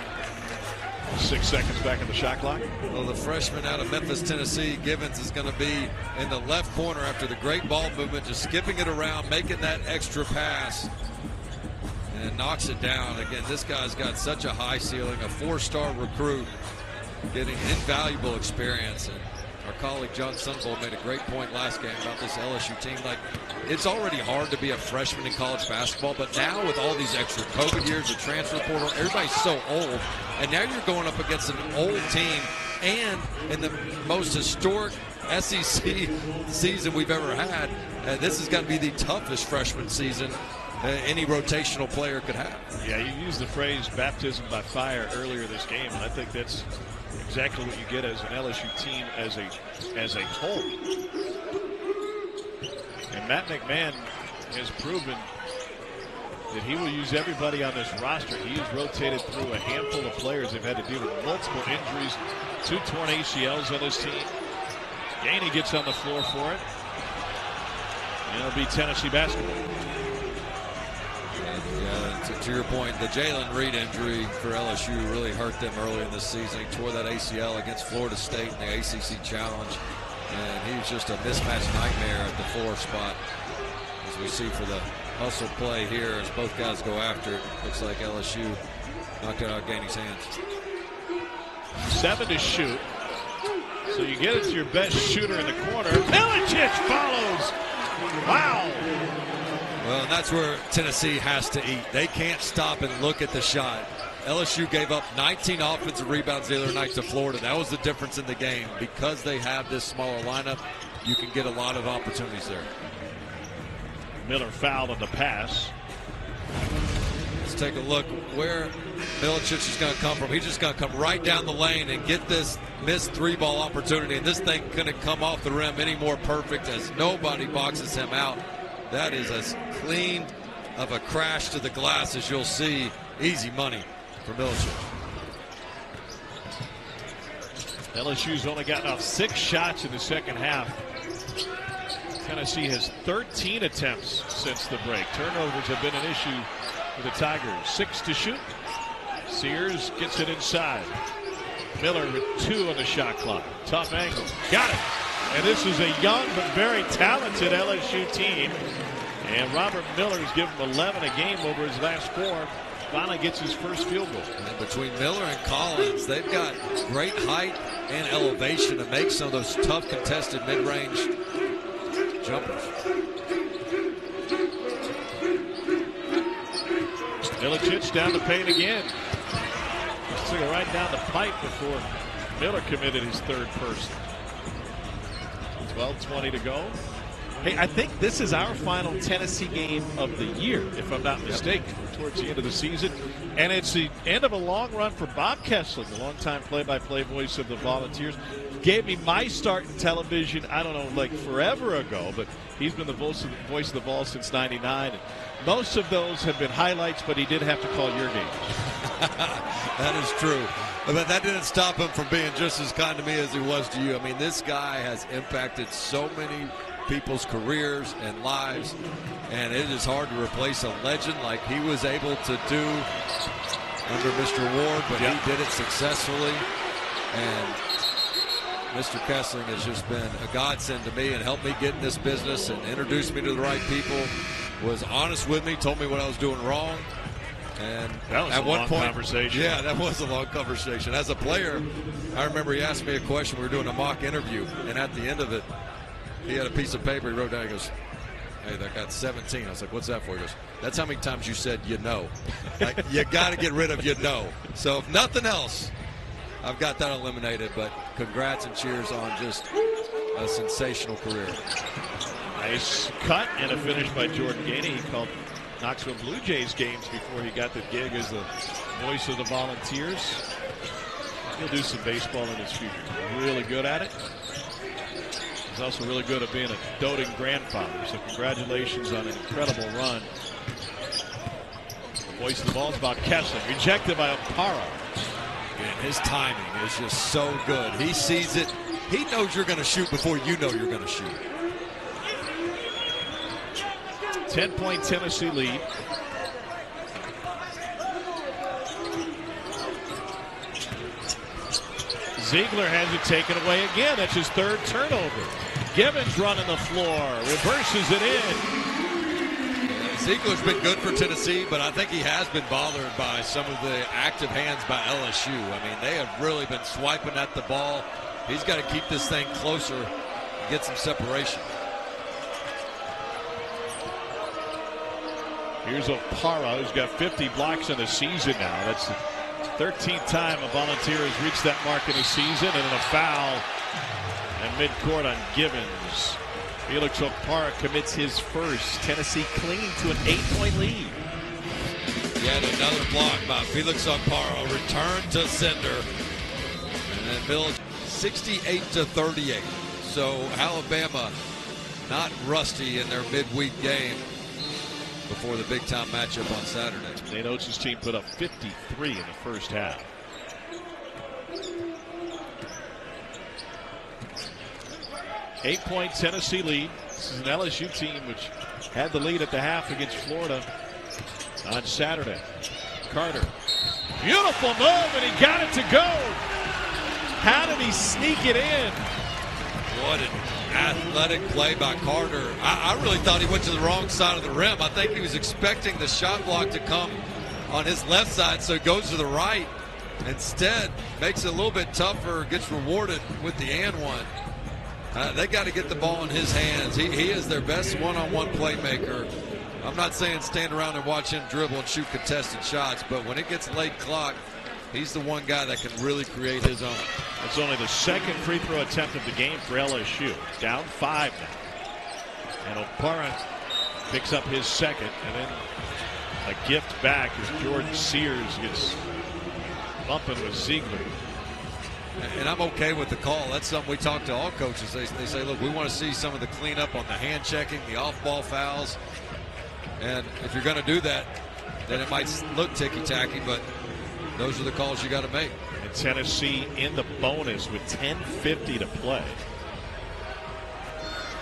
6 seconds back in the shot clock. Well, the freshman out of Memphis, Tennessee, Givens, is going to be in the left corner after the great ball movement, just skipping it around, making that extra pass, and knocks it down. Again, this guy's got such a high ceiling, a 4-star recruit, getting invaluable experience. And our colleague John Sunvold made a great point last game about this LSU team. Like, it's already hard to be a freshman in college basketball, but now with all these extra COVID years, the transfer portal, everybody's so old, and now you're going up against an old team, and in the most historic SEC season we've ever had, this is going to be the toughest freshman season any rotational player could have. Yeah, you used the phrase baptism by fire earlier this game, and I think that's exactly what you get as an LSU team as a whole. And Matt McMahon has proven that he will use everybody on this roster. He has rotated through a handful of players. They've had to deal with multiple injuries, 2 torn ACLs on this team. Gainey gets on the floor for it. And it'll be Tennessee basketball. Yeah, to your point, the Jalen Reed injury for LSU really hurt them early in this season. He tore that ACL against Florida State in the ACC Challenge, and he was just a mismatch nightmare at the 4 spot. As we see for the hustle play here, as both guys go after it, looks like LSU knocked it out of Gainey's hands. 7 to shoot. So you get it to your best shooter in the corner. Milicic follows. Wow. Well, and that's where Tennessee has to eat. They can't stop and look at the shot. LSU gave up 19 offensive rebounds the other night to Florida. That was the difference in the game. Because they have this smaller lineup, you can get a lot of opportunities there. Miller fouled on the pass. Let's take a look where Milicic is going to come from. He's just going to come right down the lane and get this missed three-ball opportunity. And this thing couldn't come off the rim any more perfect as nobody boxes him out. That is as clean of a crash to the glass as you'll see. Easy money for Milicic. LSU's only gotten off 6 shots in the second half. Tennessee has 13 attempts since the break. Turnovers have been an issue for the Tigers. 6 to shoot. Sears gets it inside. Miller with 2 on the shot clock. Tough angle. Got it. And this is a young but very talented LSU team. And Robert Miller's given him 11 a game over his last 4. Finally gets his first field goal. And between Miller and Collins, they've got great height and elevation to make some of those tough contested mid-range jumpers. Milicic down the paint again. Took it right down the pipe before Miller committed his third person. 12:20 to go. Hey, I think this is our final Tennessee game of the year, if I'm not mistaken, towards the end of the season. And it's the end of a long run for Bob Kessler, the longtime play-by-play voice of the Volunteers. Gave me my start in television, I don't know, like forever ago, but he's been the voice of the Vol since '99. And most of those have been highlights, but he did have to call your game. That is true. But that didn't stop him from being just as kind to me as he was to you. I mean, this guy has impacted so many people's careers and lives, and it is hard to replace a legend like he was able to do under Mr. Ward, but he did it successfully. And Mr. Kessling has just been a godsend to me and helped me get in this business and introduced me to the right people, was honest with me, told me what I was doing wrong. And that was at one point, conversation. Yeah, that was a long conversation. As a player, I remember he asked me a question. We were doing a mock interview, and at the end of it, he had a piece of paper he wrote down. He goes, "Hey, that got 17. I was like, "What's that for?" He goes, "That's how many times you said you know." Like, you got to get rid of you know. So if nothing else, I've got that eliminated. But congrats and cheers on just a sensational career. Nice cut and a finish by Jordan Gainey. He called Knoxville Blue Jays games before he got the gig as the voice of the Volunteers. He'll do some baseball in his future. Really good at it. He's also really good at being a doting grandfather. So congratulations on an incredible run. The voice of the ball is about Kessler. Rejected by Opara. And his timing is just so good. He sees it. He knows you're going to shoot before you know you're going to shoot. 10-point Tennessee lead. Ziegler has it taken away again. That's his third turnover. Gibbons running the floor, reverses it in. Ziegler's been good for Tennessee, but I think he has been bothered by some of the active hands by LSU. I mean, they have really been swiping at the ball. He's got to keep this thing closer and get some separation. Here's Opara, who's got 50 blocks in the season now. That's the 13th time a Volunteer has reached that mark in a season, and then a foul and midcourt on Gibbons. Felix Opara commits his first. Tennessee clinging to an 8-point lead. Yet another block by Felix Opara. Return to sender. And then Bill 68-38. So Alabama not rusty in their midweek game before the big-time matchup on Saturday. Nate Oates' team put up 53 in the first half. Eight-point Tennessee lead. This is an LSU team which had the lead at the half against Florida on Saturday. Carter. Beautiful move, and he got it to go. How did he sneak it in? What an athletic play by Carter. I really thought he went to the wrong side of the rim. I think he was expecting the shot block to come on his left side, so he goes to the right. Instead, makes it a little bit tougher, gets rewarded with the and one. They got to get the ball in his hands. He is their best one-on-one playmaker. I'm not saying stand around and watch him dribble and shoot contested shots, but when it gets late clock, he's the one guy that can really create his own. That's only the second free throw attempt of the game for LSU. Down 5 now. And Okpara picks up his second, and then a gift back as Jordan Sears gets bumping with Ziegler. And I'm okay with the call. That's something we talk to all coaches. They say, look, we want to see some of the cleanup on the hand checking, the off-ball fouls. And if you're going to do that, then it might look ticky-tacky, but those are the calls you got to make. And Tennessee in the bonus with 10:50 to play.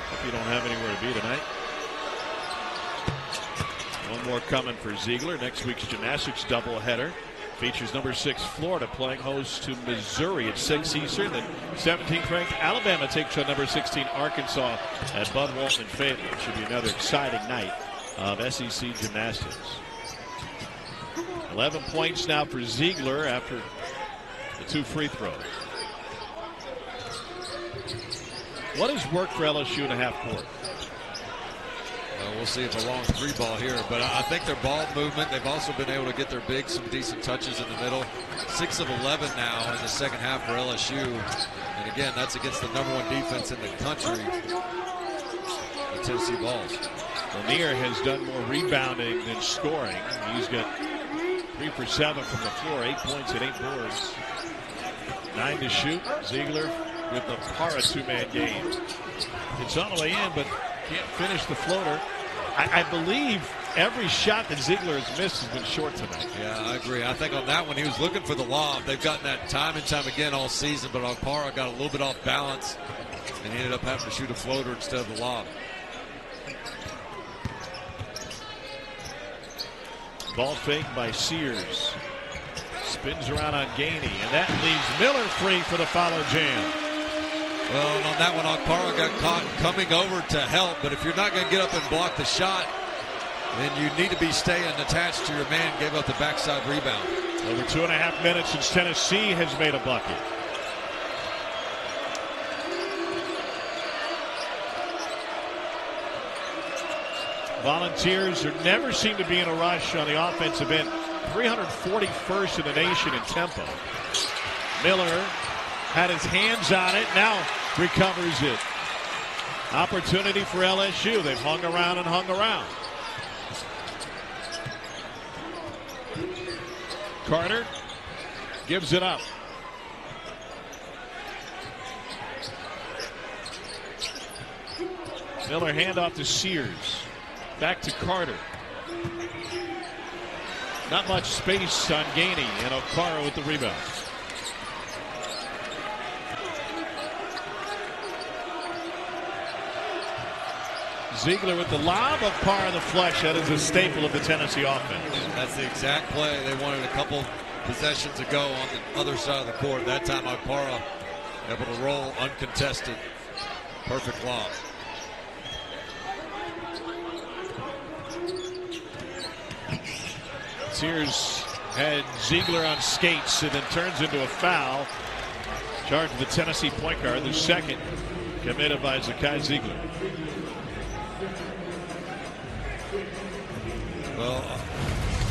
Hope you don't have anywhere to be tonight. One more coming for Ziegler. Next week's gymnastics doubleheader features number 6 Florida playing host to Missouri at 6 Eastern. Then 17th ranked Alabama takes on number 16 Arkansas at Bud Walton and Fayetteville. It should be another exciting night of SEC gymnastics. 11 points now for Ziegler after the 2 free throws. What has worked for LSU in a half court? Well, we'll see if a long 3 ball here, but I think their ball movement, they've also been able to get their bigs some decent touches in the middle. 6 of 11 now in the second half for LSU. And again, that's against the #1 defense in the country, the Tennessee Vols. Lanier has done more rebounding than scoring. He's got 3 for 7 from the floor, 8 points and 8 boards. 9 to shoot. Ziegler with the Para 2-man game. It's on the way in, but can't finish the floater. I believe every shot that Ziegler has missed has been short tonight. Yeah, I agree. I think on that one he was looking for the lob. They've gotten that time and time again all season, but Okpara got a little bit off balance, and he ended up having to shoot a floater instead of the lob. Ball fake by Sears. Spins around on Gainey, and that leaves Miller free for the follow jam. Well, and on that one, Okpara got caught coming over to help, but if you're not going to get up and block the shot, then you need to be staying attached to your man. Gave up the backside rebound. Over 2.5 minutes since Tennessee has made a bucket. Volunteers never seem to be in a rush on the offensive end. 341st in the nation in tempo. Miller had his hands on it, now recovers it. Opportunity for LSU. They've hung around and hung around. Carter gives it up. Miller handoff to Sears. Back to Carter. Not much space on Gainey, and Okpara with the rebound. Ziegler with the lob, Okpara the flush. That is a staple of the Tennessee offense. That's the exact play they wanted a couple possessions ago on the other side of the court. That time Okpara able to roll uncontested. Perfect lob. Sears had Ziegler on skates and then turns into a foul. Charge of the Tennessee point guard, the second committed by Zakai Ziegler. Well,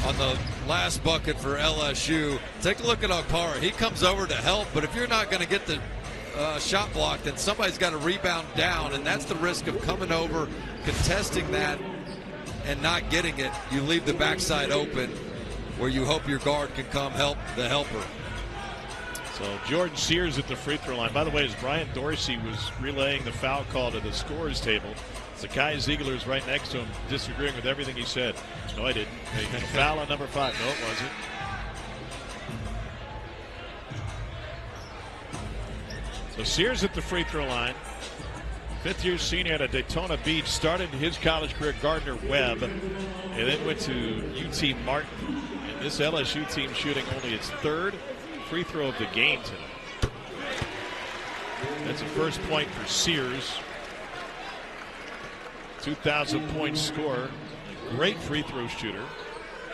on the last bucket for LSU, take a look at Okpara. He comes over to help, but if you're not going to get the shot block, then somebody's got to rebound down, and that's the risk of coming over, contesting that, and not getting it. You leave the backside open where you hope your guard can come help the helper. So Jordan Sears at the free throw line. By the way, as Brian Dorsey was relaying the foul call to the scorers table, Zakai Ziegler is right next to him, disagreeing with everything he said. No, I didn't. Hey, foul on number 5. No, it wasn't. So Sears at the free throw line. 5th-year senior out of Daytona Beach. Started his college career at Gardner-Webb and then went to UT Martin. And this LSU team shooting only its 3rd free throw of the game tonight. That's a first point for Sears. 2,000-point scorer. Great free throw shooter.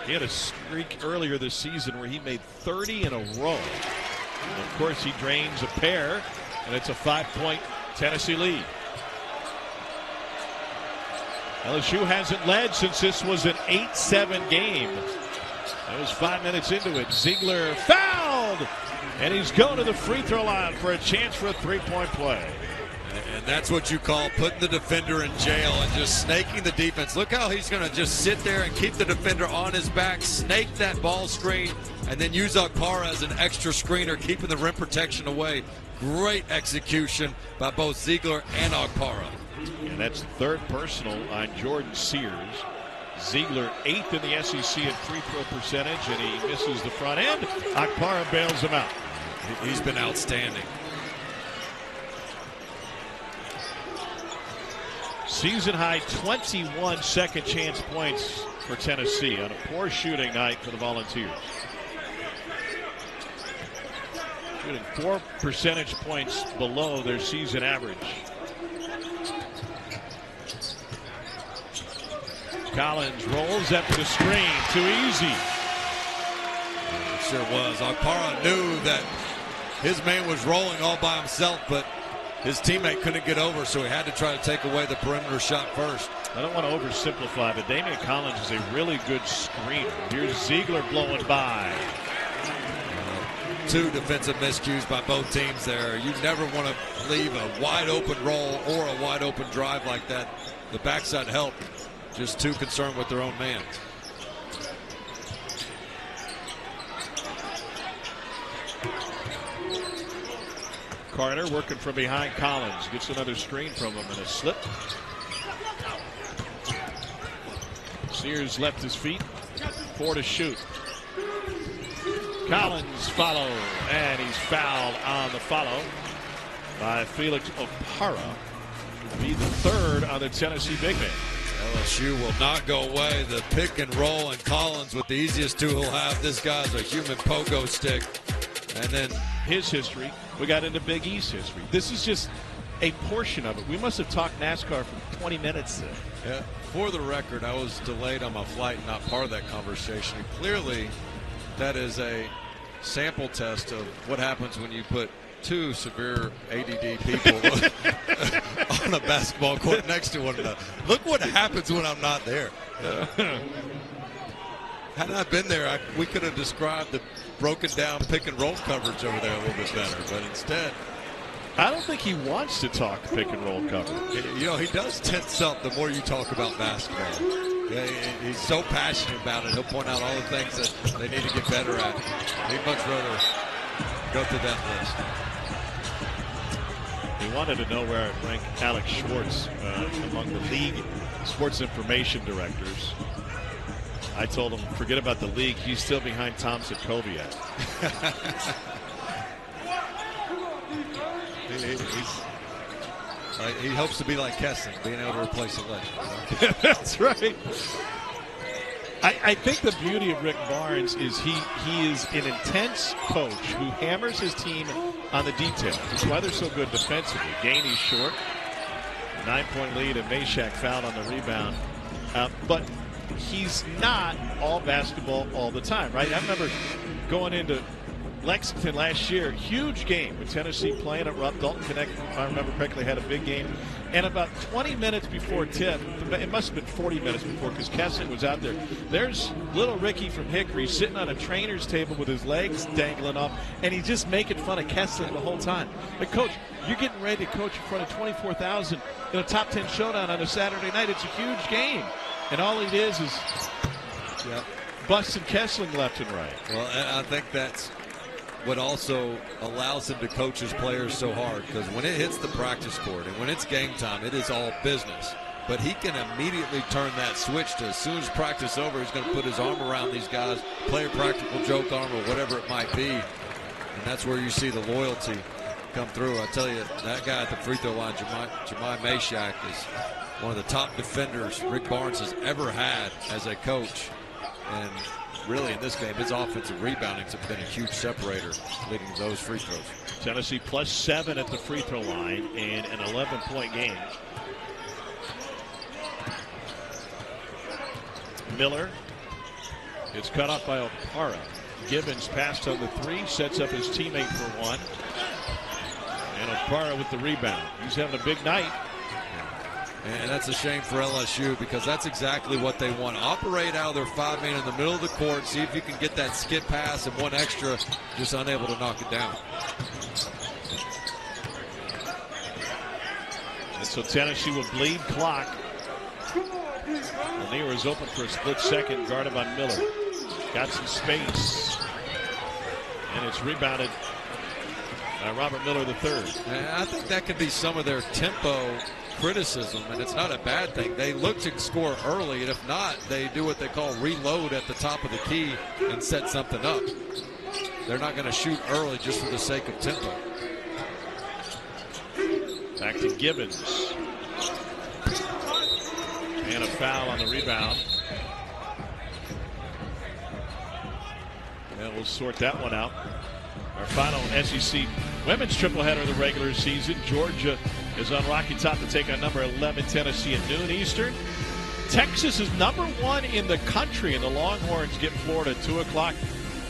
He had a streak earlier this season where he made 30 in a row. And of course, he drains a pair, and it's a 5-point Tennessee lead. LSU hasn't led since this was an 8-7 game. It was 5 minutes into it. Ziegler fouled, and he's going to the free throw line for a chance for a three-point play. And that's what you call putting the defender in jail and just snaking the defense. Look how he's going to just sit there and keep the defender on his back, snake that ball screen, and then use Okpara as an extra screener, keeping the rim protection away. Great execution by both Ziegler and Okpara. And that's third personal on Jordan Sears. Ziegler 8th in the SEC in free throw percentage, and he misses the front end. Okpara bails him out. He's been outstanding. Season high 21 second chance points for Tennessee on a poor shooting night for the Volunteers. Shooting 4 percentage points below their season average. Collins rolls up to the screen. Too easy. It sure was. Okpara knew that his man was rolling all by himself, but his teammate couldn't get over, so he had to try to take away the perimeter shot first. I don't want to oversimplify, but Damian Collins is a really good screener. Here's Ziegler blowing by. Two defensive miscues by both teams there. You never want to leave a wide open roll or a wide open drive like that. The backside help. Just too concerned with their own man. Carter working from behind Collins. Gets another screen from him and a slip. Sears left his feet. 4 to shoot. Collins follow, and he's fouled on the follow by Felix Okpara. Be the third on the Tennessee big man. LSU will not go away. The pick and roll, and Collins with the easiest tool he'll have. This guy's a human pogo stick. And then his history. We got into Big East history. This is just a portion of it. We must have talked NASCAR for 20 minutes there. Yeah. For the record, I was delayed on my flight and not part of that conversation. And clearly, that is a sample test of what happens when you put two severe ADD people on a basketball court next to one another. Look what happens when I'm not there. Had I been there, we could have described the broken down pick and roll coverage over there a little bit better. But instead, I don't think he wants to talk pick and roll coverage. You know, he does tense up the more you talk about basketball. Yeah, he's so passionate about it. He'll point out all the things that they need to get better at. He'd much rather go through that list. He wanted to know where I'd rank Alex Schwartz among the league sports information directors. I told him, forget about the league. He's still behind Thompson Koviak. He hopes to be like Kessling, being able to replace a legend. That's right. I think the beauty of Rick Barnes is he is an intense coach who hammers his team on the details. That's why they're so good defensively. Gainey's short. 9-point lead, and Meshack fouled on the rebound. But he's not all basketball all the time, right? I remember going into Lexington last year, huge game with Tennessee playing at Rupp. Dalton Connect, if I remember correctly, had a big game. And about 20 minutes before tip, it must have been 40 minutes before because Kessling was out there. There's little Ricky from Hickory sitting on a trainer's table with his legs dangling up, and he's just making fun of Kessling the whole time. But, Coach, you're getting ready to coach in front of 24,000 in a top 10 showdown on a Saturday night. It's a huge game. And all it is busting Kessling left and right. Well, and I think that's what also allows him to coach his players so hard, because when it hits the practice court and when it's game time, it is all business. But he can immediately turn that switch to, as soon as practice over, he's going to put his arm around these guys, play a practical joke arm or whatever it might be. And that's where you see the loyalty come through. I tell you, that guy at the free throw line, Jemai Meshack, is one of the top defenders Rick Barnes has ever had as a coach. And really in this game, his offensive reboundings have been a huge separator, leading to those free throws. Tennessee +7 at the free throw line in an 11-point game. Miller is cut off by Okpara. Gibbons passed on the three, sets up his teammate for one. And Okpara with the rebound. He's having a big night. And that's a shame for LSU because that's exactly what they want. Operate out of their 5-man in the middle of the court, see if you can get that skip pass and one extra, just unable to knock it down. And so Tennessee will bleed clock. Lanier is open for a split second, guarded by Miller. Got some space. And it's rebounded by Robert Miller III. I think that could be some of their tempo criticism, and it's not a bad thing. They look to score early, and if not, they do what they call reload at the top of the key and set something up. They're not going to shoot early just for the sake of tempo. Back to Gibbons. And a foul on the rebound. And we'll sort that one out. Our final SEC women's tripleheader of the regular season. Georgia is on Rocky Top to take on number 11 Tennessee at noon Eastern. Texas is number 1 in the country, and the Longhorns get Florida at 2 o'clock.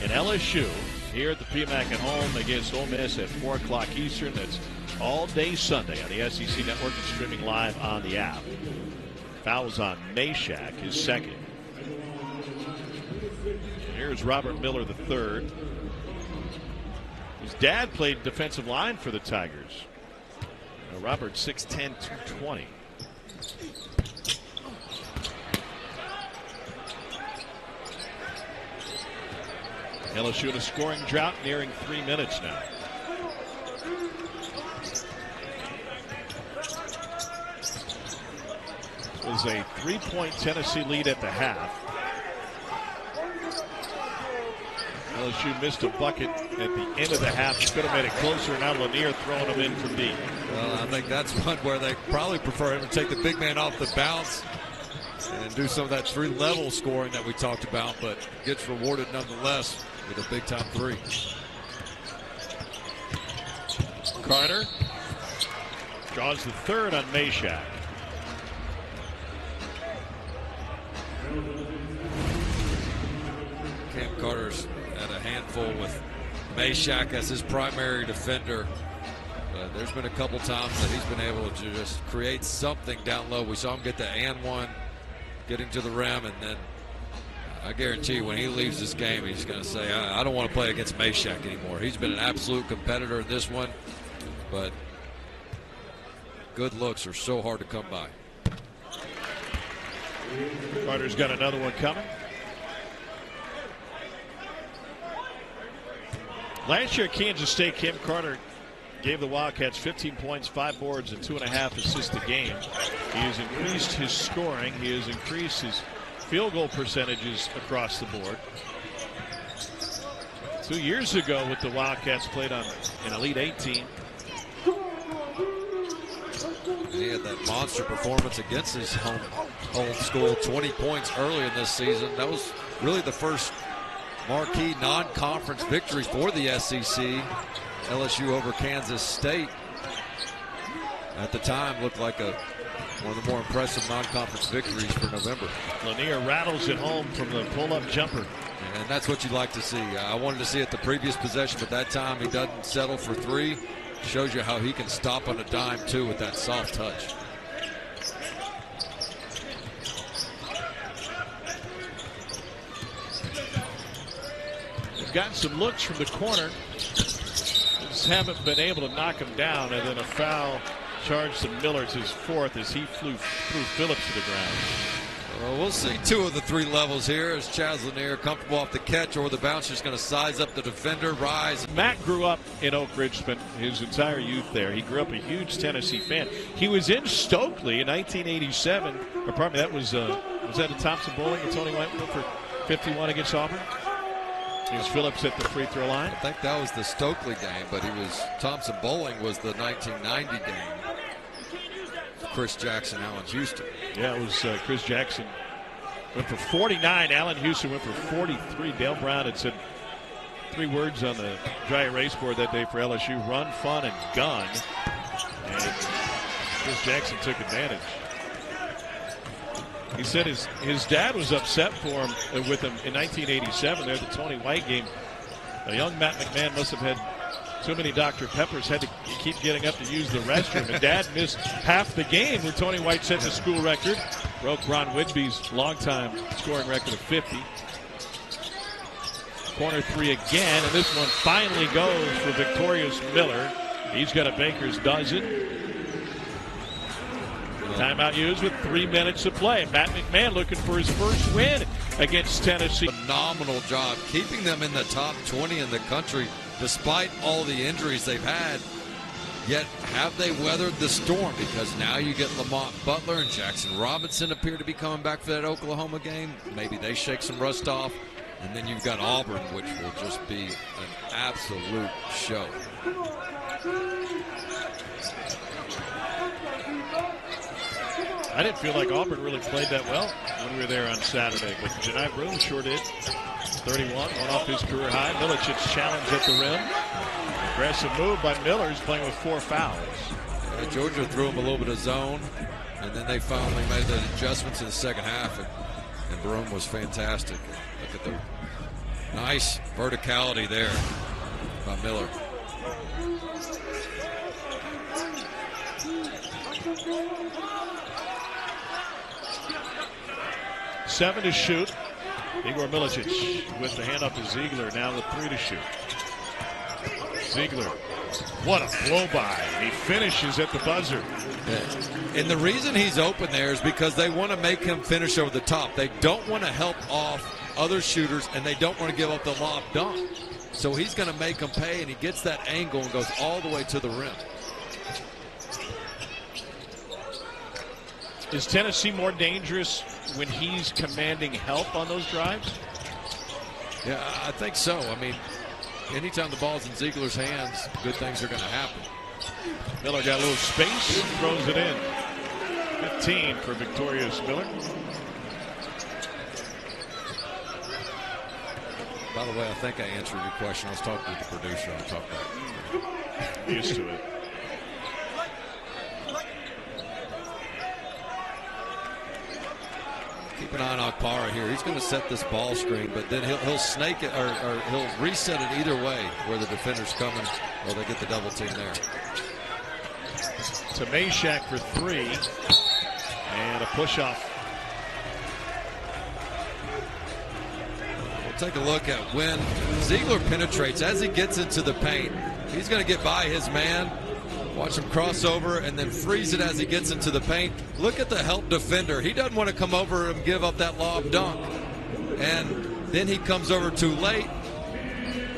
And LSU here at the PMAC at home against Ole Miss at 4 o'clock Eastern. That's all day Sunday on the SEC Network and streaming live on the app. Fouls on Meshack, his second. And here's Robert Miller III. His dad played defensive line for the Tigers. Robert 6'10", 220. LSU in a scoring drought, nearing 3 minutes now. It was a 3-point Tennessee lead at the half. LSU missed a bucket at the end of the half. Could have made it closer. Now Lanier throwing them in from deep. Well, I think that's one where they probably prefer him to take the big man off the bounce and do some of that 3-level scoring that we talked about, but gets rewarded nonetheless with a big-time 3. Carter draws the third on Meshack. Cam Carter's at a handful with Meshack as his primary defender. But there's been a couple times that he's been able to just create something down low. We saw him get the and one, getting to the rim, and then I guarantee you when he leaves this game, he's going to say, I don't want to play against Meshack anymore. He's been an absolute competitor in this one, but good looks are so hard to come by. Carter's got another one coming. Last year at Kansas State, Cam Carter gave the Wildcats 15 points, 5 boards, and 2.5 assists a game. He has increased his scoring. He has increased his field goal percentages across the board. 2 years ago with the Wildcats played on an Elite 18. He had that monster performance against his home school, 20 points early in this season. That was really the first marquee non-conference victory for the SEC. LSU over Kansas State. At the time looked like one of the more impressive non-conference victories for November. Lanier rattles it home from the pull-up jumper. And that's what you'd like to see. I wanted to see it the previous possession, but that time he doesn't settle for 3. Shows you how he can stop on a dime too with that soft touch. They've gotten some looks from the corner. Just haven't been able to knock him down, and then a foul charged to Miller. It's his 4th as he threw Phillips to the ground. Well, we'll see 2 of the 3 levels here as Chaz Lanier comfortable off the catch or the bounce. Just going to size up the defender, rise. Matt grew up in Oak Ridge, spent his entire youth there. He grew up a huge Tennessee fan. He was in Stokely in 1987. Or pardon me, that was that a Thompson Bowling and Tony White for 51 against Auburn? Here's Phillips at the free throw line. I think that was the Stokely game, but Thompson Bowling was the 1990 game. Chris Jackson, Allen Houston. Yeah, it was Chris Jackson went for 49. Allen Houston went for 43. Dale Brown had said 3 words on the dry erase board that day for LSU: run, fun, and gun. And Chris Jackson took advantage. He said his dad was upset with him in 1987 there at the Tony White game. A young Matt McMahon must have had Too many Dr. Peppers, had to keep getting up to use the restroom. And Dad missed half the game where Tony White set the school record. Broke Ron Whitby's longtime scoring record of 50. Corner three again, and this one finally goes for Victorious Miller. He's got a baker's dozen. Timeout used with 3 minutes to play. Matt McMahon looking for his first win against Tennessee. Phenomenal job keeping them in the top 20 in the country despite all the injuries they've had. Yet have they weathered the storm, because now you get Lamont Butler and Jackson Robinson appear to be coming back for that Oklahoma game. Maybe they shake some rust off. And then you've got Auburn, which will just be an absolute show. I didn't feel like Auburn really played that well when we were there on Saturday, but Janai Broom sure did. 31, one off his career high. Milicic's challenge at the rim. Aggressive move by Miller, who's playing with 4 fouls. Georgia threw him a little bit of zone, and then they finally made the adjustments in the second half, and Broom was fantastic. Look at the nice verticality there by Miller. Seven to shoot. Igor Milicic with the hand up to Ziegler, now with 3 to shoot. Ziegler, what a blow by. He finishes at the buzzer. Yeah. And the reason he's open there is because they want to make him finish over the top. They don't want to help off other shooters, and they don't want to give up the lob dunk. So he's going to make them pay, and he gets that angle and goes all the way to the rim. Is Tennessee more dangerous when he's commanding help on those drives? Yeah, I think so. I mean, anytime the ball's in Ziegler's hands, good things are going to happen. Miller got a little space, throws it in. 15 for Victorious Miller. By the way, I think I answered your question. I was talking to the producer. I talked about it. Used to it. Keep an eye on Okpara here. He's going to set this ball screen, but then he'll snake it, or he'll reset it either way, where the defender's coming, or they get the double team there. To Meshack for 3, and a push off. We'll take a look at when Ziegler penetrates. As he gets into the paint, he's going to get by his man. Watch him cross over and then freeze it as he gets into the paint. Look at the help defender. He doesn't want to come over and give up that lob dunk. And then he comes over too late.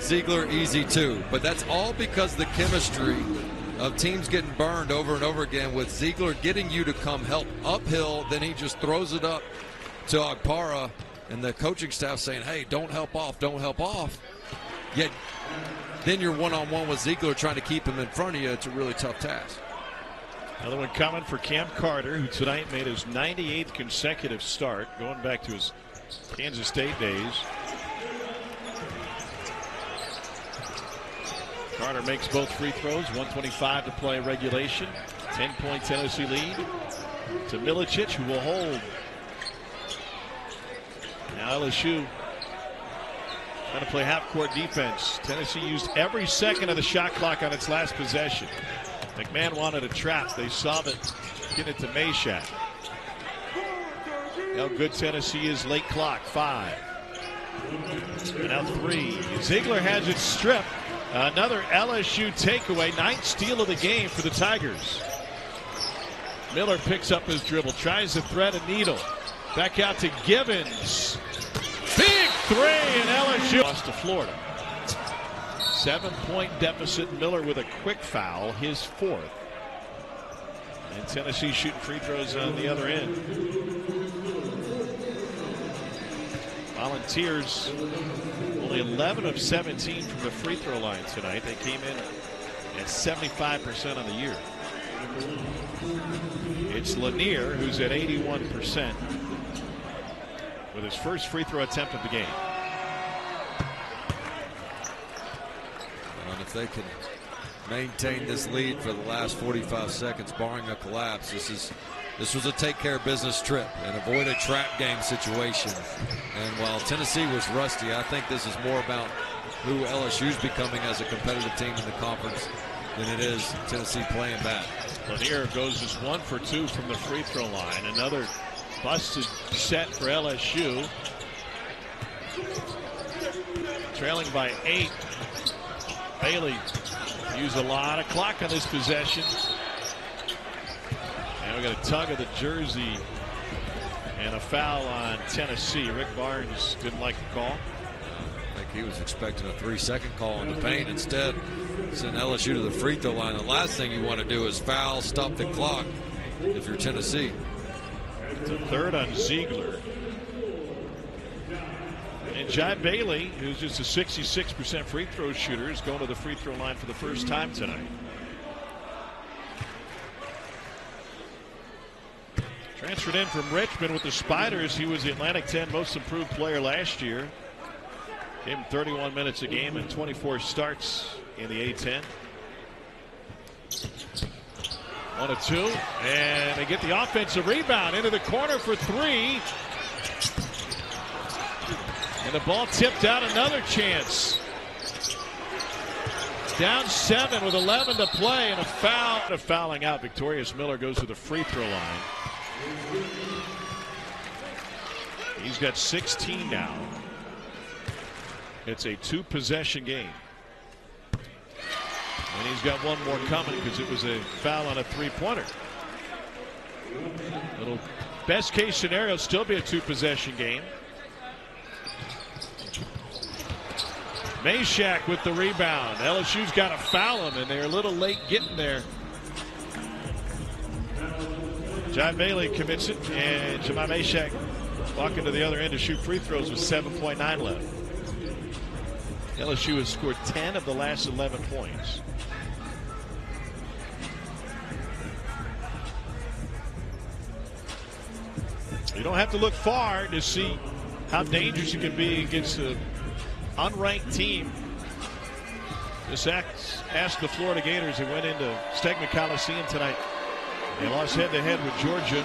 Ziegler easy too. But that's all because of the chemistry of teams getting burned over and over again, with Ziegler getting you to come help uphill. Then he just throws it up to Okpara, and the coaching staff saying, hey, don't help off, don't help off. Yet then you're one-on-one with Ziegler trying to keep him in front of you. It's a really tough task. Another one coming for Cam Carter, who tonight made his 98th consecutive start, going back to his Kansas State days. Carter makes both free throws, 1:25 to play regulation. 10-point Tennessee lead to Milicic, who will hold. Now LSU trying to play half-court defense. Tennessee used every second of the shot clock on its last possession. McMahon wanted a trap. They saw it. Get it to Meshack. How good Tennessee is late clock. 5. And now 3. Ziegler has it stripped. Another LSU takeaway. 9th steal of the game for the Tigers. Miller picks up his dribble. Tries to thread a needle. Back out to Givens. Big 3, and LSU lost to Florida. 7-point deficit. Miller with a quick foul, his 4th. And Tennessee shooting free throws on the other end. Volunteers only 11 of 17 from the free throw line tonight. They came in at 75% on the year. It's Lanier who's at 81%. With his first free throw attempt of the game. And if they can maintain this lead for the last 45 seconds, barring a collapse, this was a take care of business trip and avoid a trap game situation. And while Tennessee was rusty, I think this is more about who LSU's becoming as a competitive team in the conference than it is Tennessee playing bad. Lanier goes just 1 for 2 from the free throw line. Another busted set for LSU. Trailing by 8. Bailey used a lot of clock on this possession. And we got a tug of the jersey and a foul on Tennessee. Rick Barnes didn't like the call. I think he was expecting a 3-second call in the paint. Instead, send LSU to the free throw line. The last thing you want to do is foul, stop the clock if you're Tennessee. It's a third on Ziegler. And Jai Bailey, who's just a 66% free throw shooter, is going to the free throw line for the first time tonight. Transferred in from Richmond with the Spiders. He was the Atlantic 10 most improved player last year. Gave him 31 minutes a game and 24 starts in the A-10. 1 of 2, and they get the offensive rebound into the corner for 3. And the ball tipped out. Another chance. Down 7 with 11 to play, and a foul. Fouling out. Victorious Miller goes to the free throw line. He's got 16 now. It's a 2-possession game. And he's got one more coming because it was a foul on a 3-pointer. Little best case scenario, still be a 2-possession game. Meshack with the rebound. LSU's got to foul him, and they're a little late getting there. John Bailey commits it, and Jemai Meshack walking to the other end to shoot free throws with 7.9 left. LSU has scored 10 of the last 11 points. You don't have to look far to see how dangerous you can be against an unranked team. Just ask the Florida Gators. They went into Stegman Coliseum tonight. They lost head-to-head with Georgia.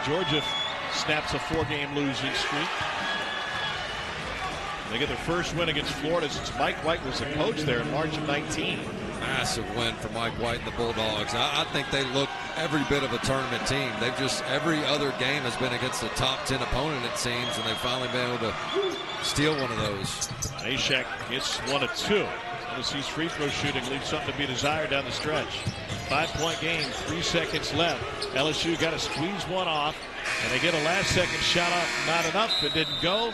Georgia snaps a 4-game losing streak. They get their first win against Florida since Mike White was the coach there in March of 19. Massive win for Mike White and the Bulldogs. I think they look every bit of a tournament team. They've just, every other game has been against a top 10 opponent, it seems, and they've finally been able to steal one of those. Meshack gets 1 of 2. Tennessee's free throw shooting leaves something to be desired down the stretch. 5-point game, 3 seconds left. LSU got to squeeze one off, and they get a last-second shot off. Not enough. It didn't go.